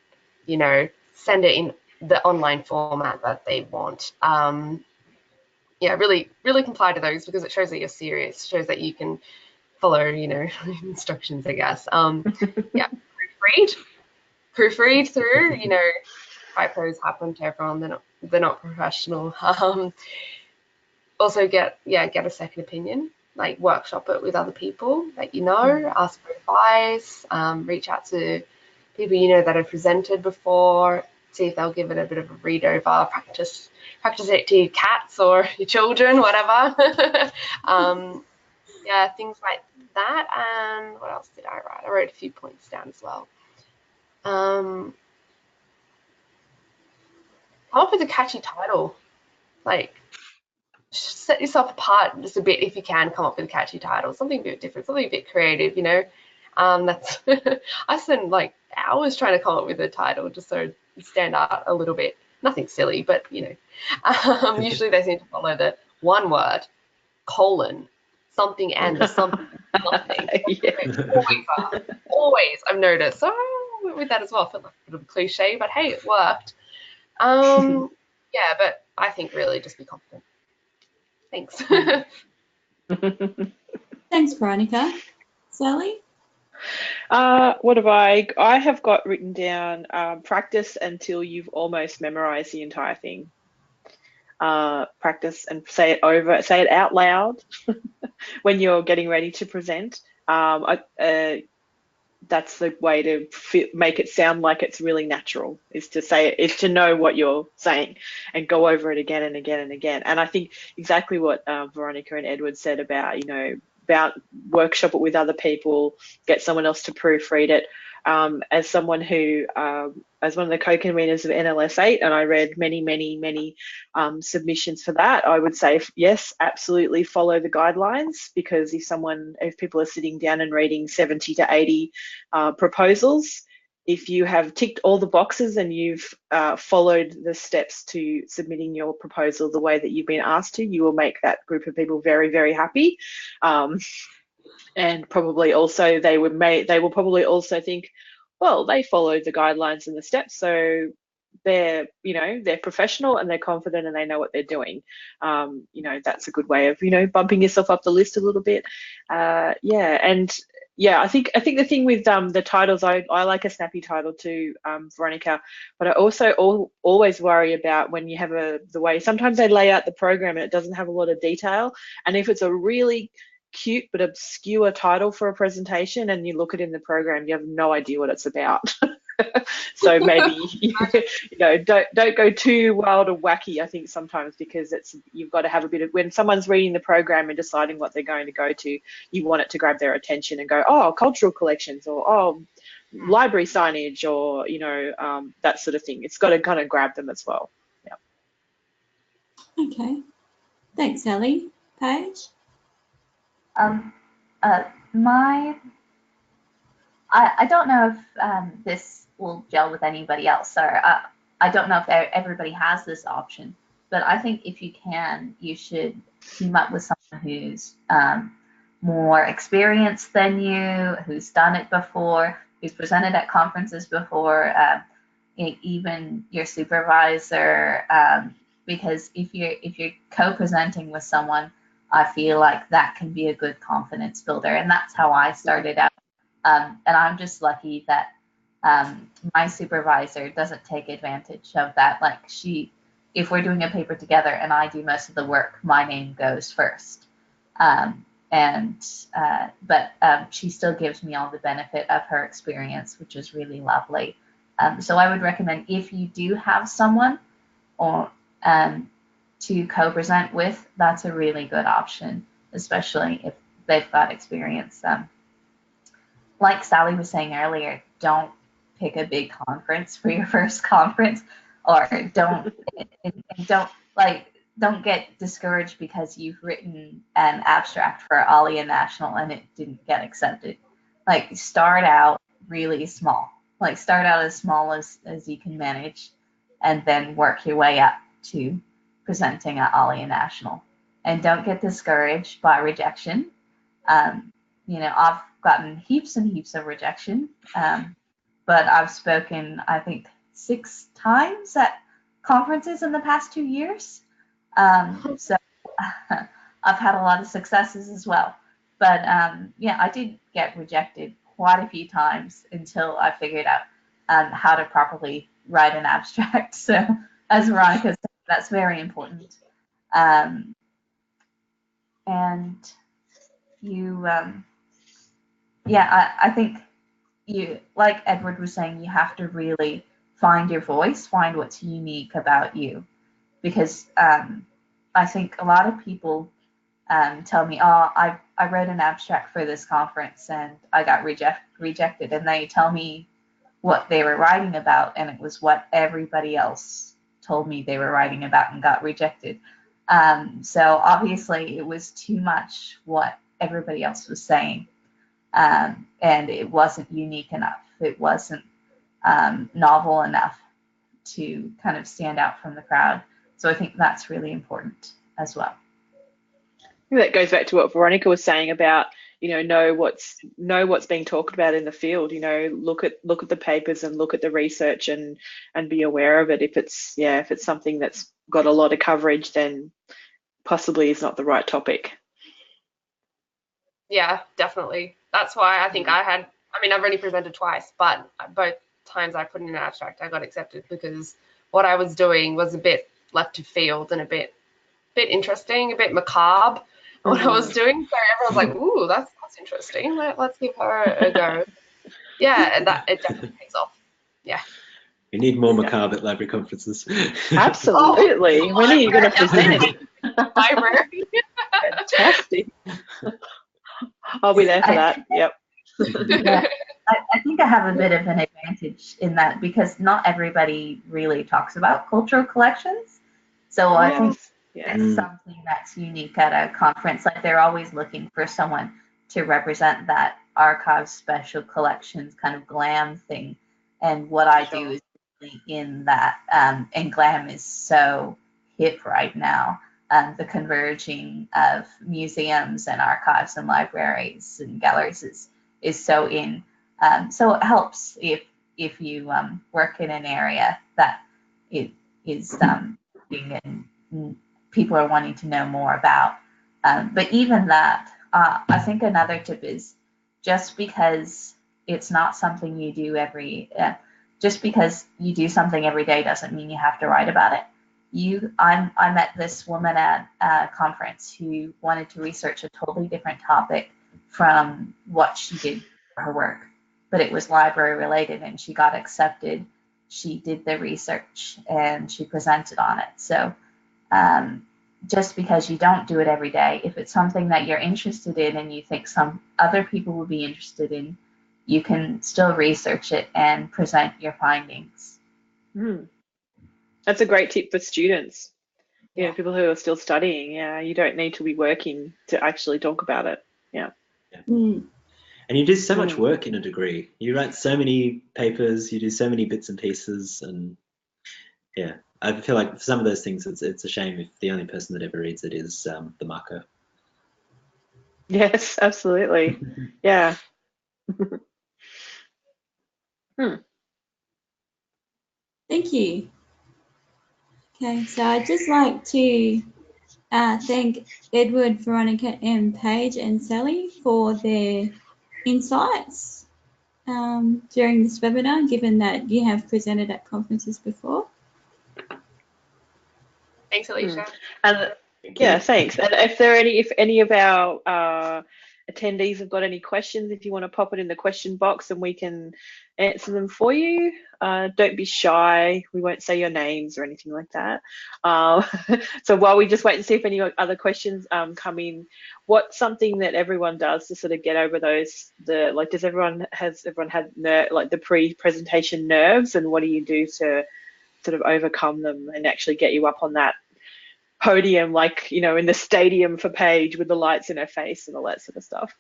Send it in the online format that they want. Yeah, really comply to those, because it shows that you're serious, shows that you can follow, instructions, I guess. Yeah, proofread through, typos happen to everyone. They're not professional. Also get a second opinion, like workshop it with other people that ask for advice, reach out to people that have presented before, see if they'll give it a bit of a read over, practice it to your cats or your children, whatever. Yeah, things like that. And what else did I write? I wrote a few points down as well. Come up with a catchy title, like set yourself apart just a bit if you can. Come up with a catchy title, something a bit different, something a bit creative. That's I spend like hours trying to come up with a title just so it stand out a little bit. Nothing silly, but usually they seem to follow the one word colon something and the something. Yeah. Always I've noticed. So with that as well, I felt like a bit of a cliche, but hey, it worked. Yeah, but I think really just be confident. Thanks. Thanks, Veronica. Sally? What have I have got written down, practice until you've almost memorized the entire thing. Practice and say it out loud when you're getting ready to present. That's the way to make it sound like it's really natural, is to know what you're saying and go over it again and again and again. And I think exactly what Veronica and Edward said about, about workshop it with other people, get someone else to proofread it. As someone who, as one of the co-conveners of NLS 8, and I read many submissions for that, I would say, yes, absolutely follow the guidelines, because if people are sitting down and reading 70 to 80 proposals, if you have ticked all the boxes and you've followed the steps to submitting your proposal the way that you've been asked to, you will make that group of people very, very happy. And probably also they will probably also think, well, they followed the guidelines and the steps, so they're professional and they're confident and they know what they're doing. That's a good way of bumping yourself up the list a little bit. I think the thing with the titles, I like a snappy title too, Veronica, but I also always worry about when you have the way sometimes they lay out the program and it doesn't have a lot of detail, and if it's a really cute but obscure title for a presentation and you look at it in the program, you have no idea what it's about. So maybe don't go too wild or wacky, I think, sometimes, because you've got to have a bit of, when someone's reading the program and deciding what they're going to go to, you want it to grab their attention and go, oh, cultural collections, or oh, library signage, or that sort of thing. It's got to kind of grab them as well. Okay. Thanks, Sally. Paige? I don't know if this will gel with anybody else, or I don't know if everybody has this option, but I think if you can, you should team up with someone who's more experienced than you, who's done it before, who's presented at conferences before, even your supervisor, because if you're co-presenting with someone, I feel like that can be a good confidence builder, and that's how I started out. And I'm just lucky that my supervisor doesn't take advantage of that. Like, if we're doing a paper together and I do most of the work, my name goes first. But she still gives me all the benefit of her experience, which is really lovely. So I would recommend, if you do have someone to co-present with, that's a really good option, especially if they've got experience. Like Sally was saying earlier, don't pick a big conference for your first conference, or don't get discouraged because you've written an abstract for ALIA National and it didn't get accepted. Like, start out really small. Like, start out as small as you can manage, and then work your way up to presenting at ALIA National. And don't get discouraged by rejection. I've gotten heaps and heaps of rejection, but I've spoken, I think, 6 times at conferences in the past 2 years. So I've had a lot of successes as well. But I did get rejected quite a few times until I figured out how to properly write an abstract. So, as Veronica said, that's very important. And you, I think you, like Edward was saying, you have to really find your voice, find what's unique about you. Because I think a lot of people tell me, oh, I wrote an abstract for this conference and I got rejected. And they tell me what they were writing about, and it was what everybody else told me they were writing about and got rejected. So obviously it was too much what everybody else was saying. And it wasn't unique enough. It wasn't novel enough to kind of stand out from the crowd. So I think that's really important as well. That goes back to what Veronica was saying about know what's being talked about in the field. Look at the papers and look at the research and be aware of it. If it's something that's got a lot of coverage, then possibly it's not the right topic. Yeah, definitely. That's why I think I've only presented twice, but both times I put in an abstract, I got accepted because what I was doing was a bit left of field and a bit interesting, a bit macabre. What I was doing, so everyone's like, "Ooh, that's interesting. Let's give her a go." Yeah, and that it definitely pays off. Yeah. We need more macabre at library conferences. Absolutely. When are you going to present? Library. Fantastic. I'll be there for that. Yep. Yeah, I think I have a bit of an advantage in that because not everybody really talks about cultural collections. So I think it's something that's unique at a conference. Like they're always looking for someone to represent that archive special collections kind of glam thing. And what I do is really in that, and glam is so hip right now. The converging of museums and archives and libraries and galleries is so in. So it helps if you work in an area that it is and people are wanting to know more about. But even that, I think another tip is just because it's not something you do just because you do something every day doesn't mean you have to write about it. I met this woman at a conference who wanted to research a totally different topic from what she did for her work, but it was library related and she got accepted. She did the research and she presented on it. So just because you don't do it every day, if it's something that you're interested in and you think some other people will be interested in, you can still research it and present your findings. That's a great tip for students. People who are still studying. Yeah, you don't need to be working to actually talk about it. Yeah. And you do so much work in a degree. You write so many papers, you do so many bits and pieces, and I feel like for some of those things, it's a shame if the only person that ever reads it is the marker. Yes, absolutely. Yeah. Thank you. Okay, so I'd just like to thank Edward, Veronica, and Paige and Sally for their insights during this webinar, given that you have presented at conferences before. Thanks, Alicia. And thanks. And if any of our attendees have got any questions, if you want to pop it in the question box and we can answer them for you. Don't be shy. We won't say your names or anything like that. So while we just wait and see if any other questions come in, what's something that everyone does to sort of get over those, has everyone had the pre-presentation nerves, and what do you do to sort of overcome them and actually get you up on that podium, in the stadium for Paige with the lights in her face and all that sort of stuff?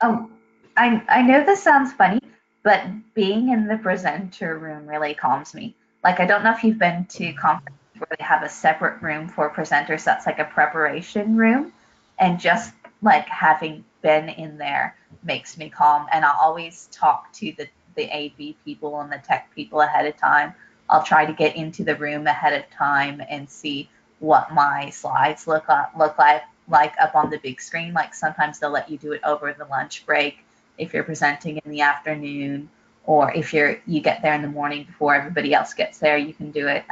I know this sounds funny, but being in the presenter room really calms me. Like, I don't know if you've been to conferences where they have a separate room for presenters that's like a preparation room, and just like having been in there makes me calm. And I'll always talk to the AV people and the tech people ahead of time. I'll try to get into the room ahead of time and see what my slides look like up on the big screen. Like sometimes they'll let you do it over the lunch break if you're presenting in the afternoon, or if you get there in the morning before everybody else gets there, you can do it.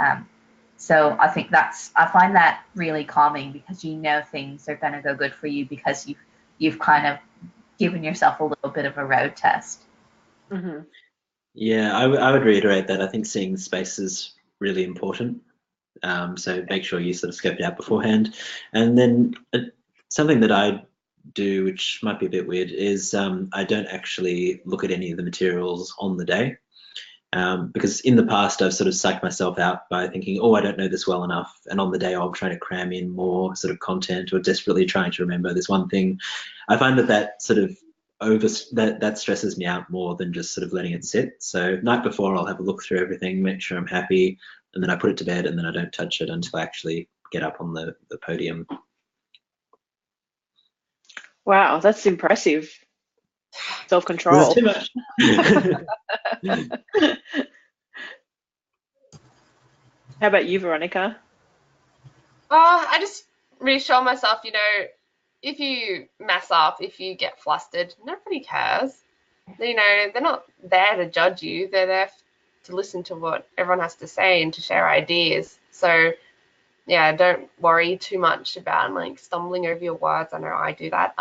So I think I find that really calming, because things are going to go good for you because you've kind of given yourself a little bit of a road test. Mm-hmm. Yeah, I would reiterate that. I think seeing the space is really important. So make sure you sort of scope it out beforehand. And then something that I do, which might be a bit weird, is I don't actually look at any of the materials on the day. Because in the past, I've sort of psyched myself out by thinking, oh, I don't know this well enough. And on the day, I'm trying to cram in more sort of content, or desperately trying to remember this one thing. I find that sort of that stresses me out more than just sort of letting it sit. So night before, I'll have a look through everything, make sure I'm happy, and then I put it to bed, and then I don't touch it until I actually get up on the podium. Wow, that's impressive. This Self-control. is too much. How about you, Veronica? I just reassure myself, if you mess up, if you get flustered, nobody cares. They're not there to judge you. They're there to listen to what everyone has to say and to share ideas. So, yeah, don't worry too much about like stumbling over your words. I know I do that.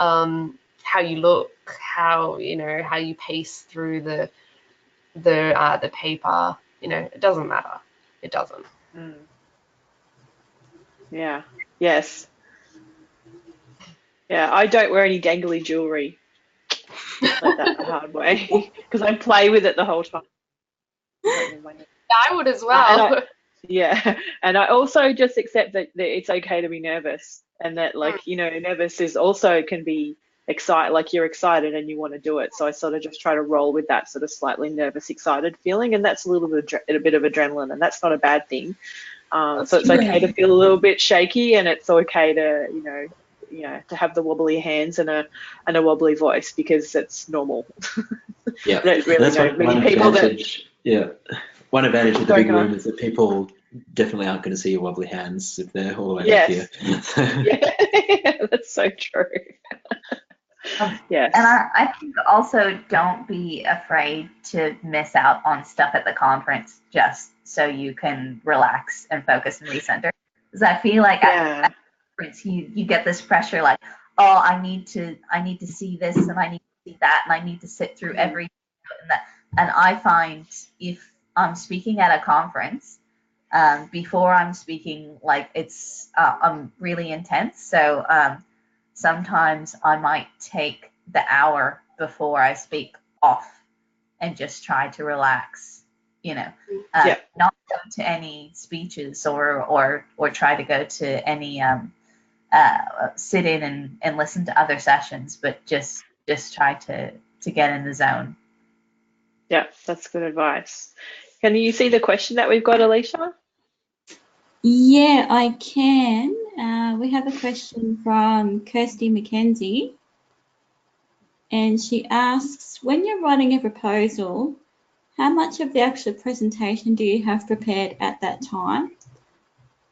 How you look, how you pace through the paper. It doesn't matter. It doesn't. Yeah. Yes. Yeah, I don't wear any dangly jewelry. Like that the hard way because I play with it the whole time. I would as well. And I also just accept that it's okay to be nervous, and that nervous is also can be excited, like you're excited and you want to do it. So I sort of just try to roll with that sort of slightly nervous, excited feeling, and that's a bit of adrenaline, and that's not a bad thing. So it's okay to feel a little bit shaky, and it's okay to to have the wobbly hands and a wobbly voice, because it's normal. Yeah, I don't really know many people that. Yeah, one advantage of the big room is that people definitely aren't going to see your wobbly hands if they're all the way back here. Yeah, that's so true. Yes. And I think also don't be afraid to miss out on stuff at the conference just so you can relax and focus and recenter. Because I feel like at the conference you get this pressure like, oh, I need to see this and I need to see that and I need to sit through every and that. And I find if I'm speaking at a conference, before I'm speaking, like it's I'm really intense. So sometimes I might take the hour before I speak off and just try to relax, not go to any speeches or try to go to any sit in and listen to other sessions, but just try to get in the zone. Yeah, that's good advice. Can you see the question that we've got, Alicia? Yeah, I can. We have a question from Kirsty McKenzie, and she asks, when you're writing a proposal, how much of the actual presentation do you have prepared at that time?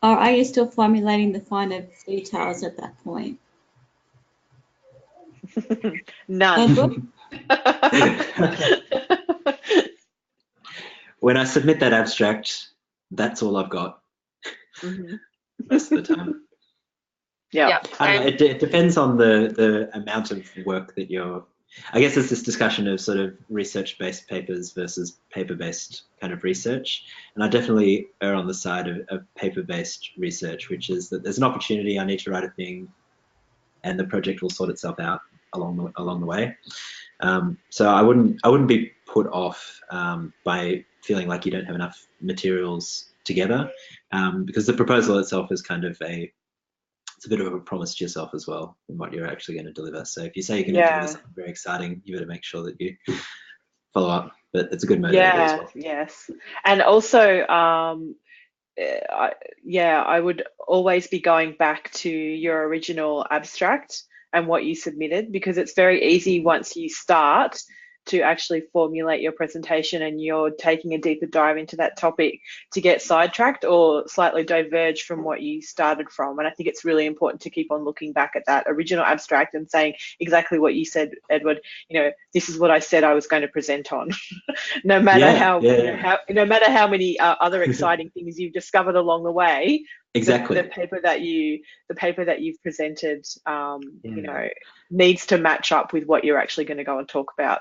Or are you still formulating the finer details at that point? None. When I submit that abstract, that's all I've got most of the time. Yeah. I don't know, it depends on the amount of work that you're. I guess it's this discussion of sort of research-based papers versus paper-based kind of research, and I definitely err on the side of paper-based research, which is that there's an opportunity, I need to write a thing, and the project will sort itself out along the way. So I wouldn't be put off by feeling like you don't have enough materials together, because the proposal itself is kind of it's a bit of a promise to yourself as well in what you're actually going to deliver. So if you say you're going to deliver something very exciting, you better make sure that you follow up. But it's a good motivator as well. Yes. And also, I would always be going back to your original abstract and what you submitted, because it's very easy once you start to actually formulate your presentation and you're taking a deeper dive into that topic to get sidetracked or slightly diverge from what you started from. And I think it's really important to keep on looking back at that original abstract and saying exactly what you said, Edward. This is what I said I was going to present on. No matter no matter how many other exciting things you've discovered along the way. Exactly. The paper that you've presented, needs to match up with what you're actually going to go and talk about.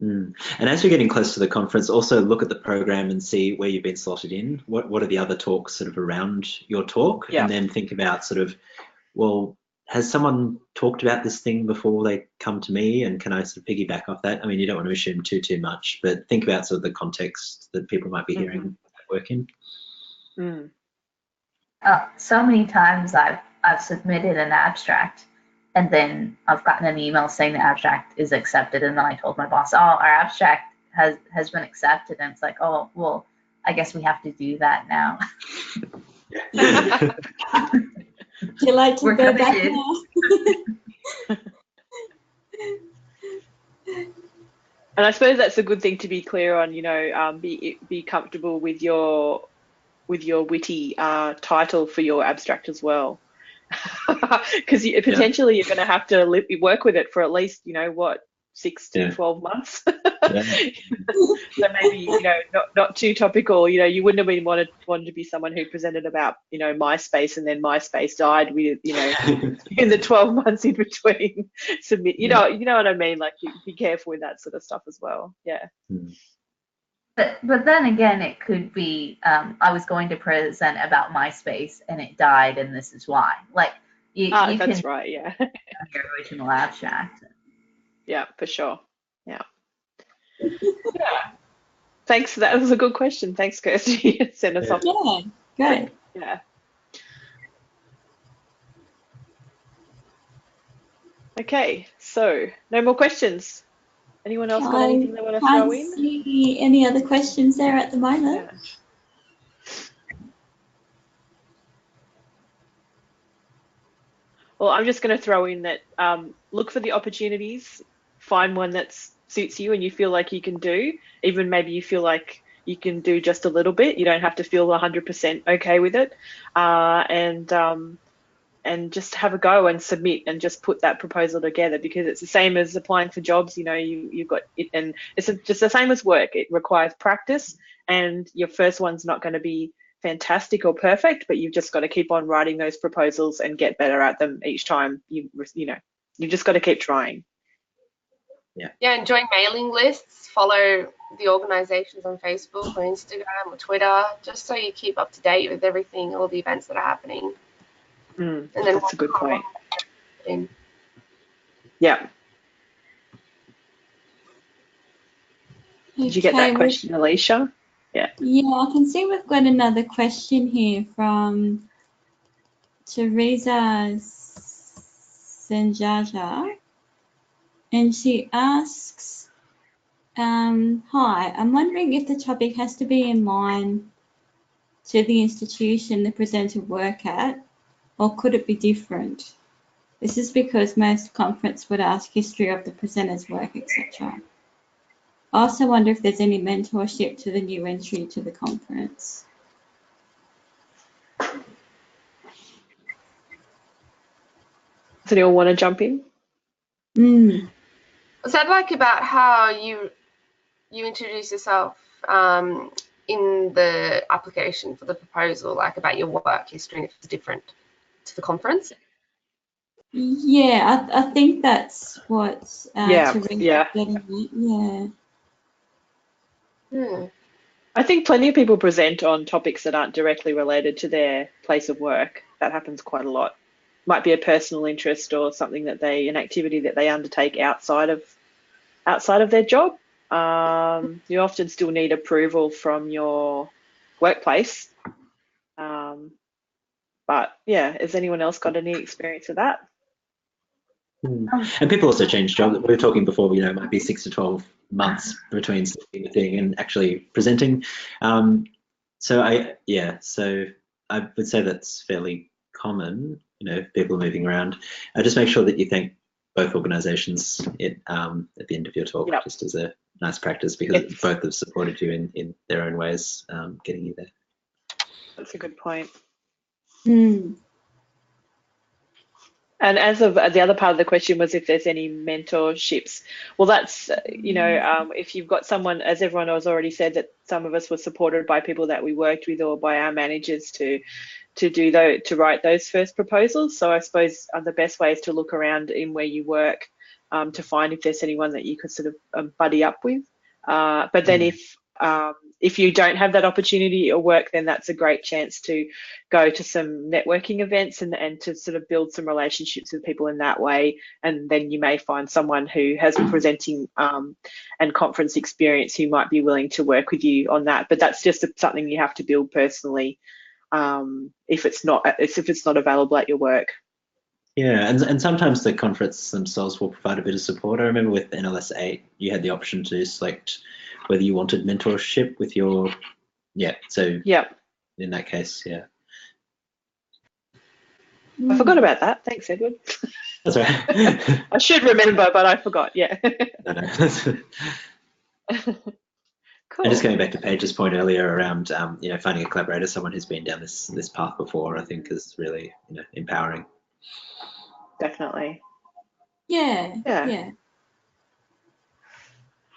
And as you're getting close to the conference, also look at the program and see where you've been slotted in. What are the other talks sort of around your talk? And then think about sort of, well, has someone talked about this thing before they come to me, and can I sort of piggyback off that? I mean, you don't want to assume too much, but think about sort of the context that people might be hearing that work in. So many times I've submitted an abstract, and then I've gotten an email saying the abstract is accepted, and then I told my boss, oh, our abstract has been accepted, and it's like, oh, well, I guess we have to do that now. Do you like to go back now? And I suppose that's a good thing to be clear on, you know, be comfortable with your witty title for your abstract as well. Because potentially you're going to have to work with it for at least, you know, what, 6 to 12 months. So maybe, you know, not too topical. You know, you wouldn't have been wanted to be someone who presented about, you know, MySpace, and then MySpace died with, you know, in the 12 months in between submit. You know what I mean? Like, you be careful with that sort of stuff as well. Yeah. But then again, it could be I was going to present about MySpace and it died, and this is why. Like you that's can right. Yeah. your original abstract. Yeah, for sure. Yeah. Yeah. Thanks. That was a good question. Thanks, Kirsty. Send us off. Yeah, great. Yeah. Okay, so no more questions. Anyone else got anything they want to throw in? Can't see any other questions there at the moment. Yeah. Well, I'm just going to throw in that look for the opportunities, find one that suits you and you feel like you can do. Even maybe you feel like you can do just a little bit. You don't have to feel 100% okay with it, and just have a go and submit and just put that proposal together, because it's the same as applying for jobs. You know, you've got it, and it's just the same as work. It requires practice, and your first one's not going to be fantastic or perfect, but you've just got to keep on writing those proposals and get better at them each time. You know, you've just got to keep trying. Yeah, and join mailing lists, follow the organisations on Facebook or Instagram or Twitter, just so you keep up to date with everything, all the events that are happening. And then that's a good point. In. Yeah. Did you get that question, Alicia? Yeah. Yeah, I can see we've got another question here from Teresa Senjaja, and she asks, hi, I'm wondering if the topic has to be in line to the institution the presenter work at, or could it be different? This is because most conference would ask history of the presenter's work, etc. I also wonder if there's any mentorship to the new entry to the conference. Does anyone want to jump in? So I'd like about how you introduce yourself in the application for the proposal, like about your work history and if it's different to the conference. Yeah, I think that's what Teresa's yeah. getting at. Yeah. I think plenty of people present on topics that aren't directly related to their place of work. That happens quite a lot. Might be a personal interest or something that an activity that they undertake outside of their job. You often still need approval from your workplace. But yeah, has anyone else got any experience with that? And people also change jobs. We were talking before, you know, it might be 6 to 12 months between seeing the thing and actually presenting. So I would say that's fairly common, you know, people moving around. Just make sure that you thank both organisations at the end of your talk, just as a nice practice, because both have supported you in their own ways, getting you there. That's a good point. And as of the other part of the question was if there's any mentorships. Well, that's, you know, if you've got someone, as everyone has already said, that some of us were supported by people that we worked with or by our managers to write those first proposals. So I suppose the best way is to look around in where you work to find if there's anyone that you could sort of buddy up with. But then if you don't have that opportunity at work, then that's a great chance to go to some networking events and to sort of build some relationships with people in that way. And then you may find someone who has presenting and conference experience who might be willing to work with you on that. But that's just something you have to build personally if it's not available at your work. Yeah, and sometimes the conference themselves will provide a bit of support. I remember with NLS 8, you had the option to select whether you wanted mentorship with your, in that case, I forgot about that. Thanks, Edward. That's right. I should remember, but I forgot, No. Cool. And just going back to Paige's point earlier around, finding a collaborator, someone who's been down this path before, I think is really, empowering. Definitely. Yeah.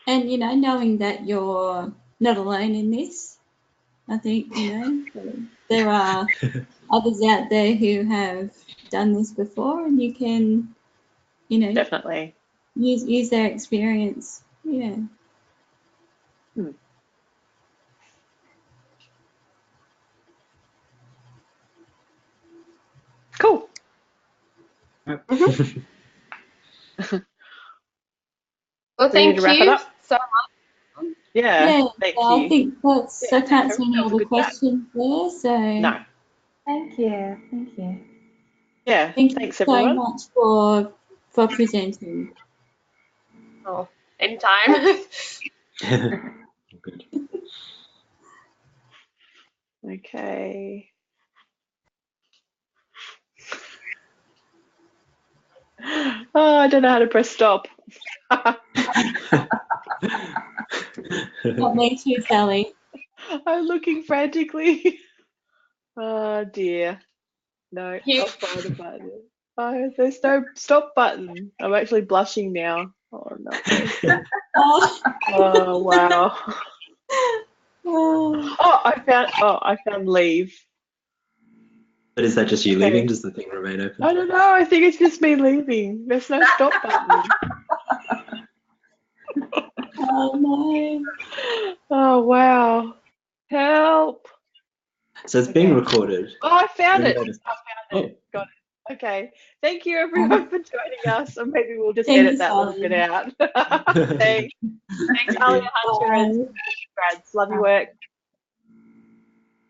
And, knowing that you're not alone in this, I think, there are others out there who have done this before, and you can, Definitely. use their experience. Yeah. Cool. Well, Ready thank to wrap it you up? so much. Yeah. Thank you. I think that's. I can't see any that was a other good chat. questions there. So No. Thank you. Yeah. thank Thanks you so everyone. much for presenting. Oh, anytime. Good. Okay. Oh, I don't know how to press stop. Not me too, Sally. I'm looking frantically. Oh dear. No, You- I'll find a button. Oh, there's no stop button. I'm actually blushing now. Oh no. Oh, Oh wow. oh. Oh, I found leave. But is that just you Okay. leaving? Does the thing remain open? I don't know. I think it's just me leaving. There's no stop button. Oh no. Oh wow. Help. So it's being recorded. Oh, I found it. Everybody- I found it. Got it. Okay. Thank you everyone for joining us. And maybe we'll just Thank edit you, that little bit Sally. out. Thanks. Thanks, Thank ALIA you. Hunter and Bye. grads. Love your work.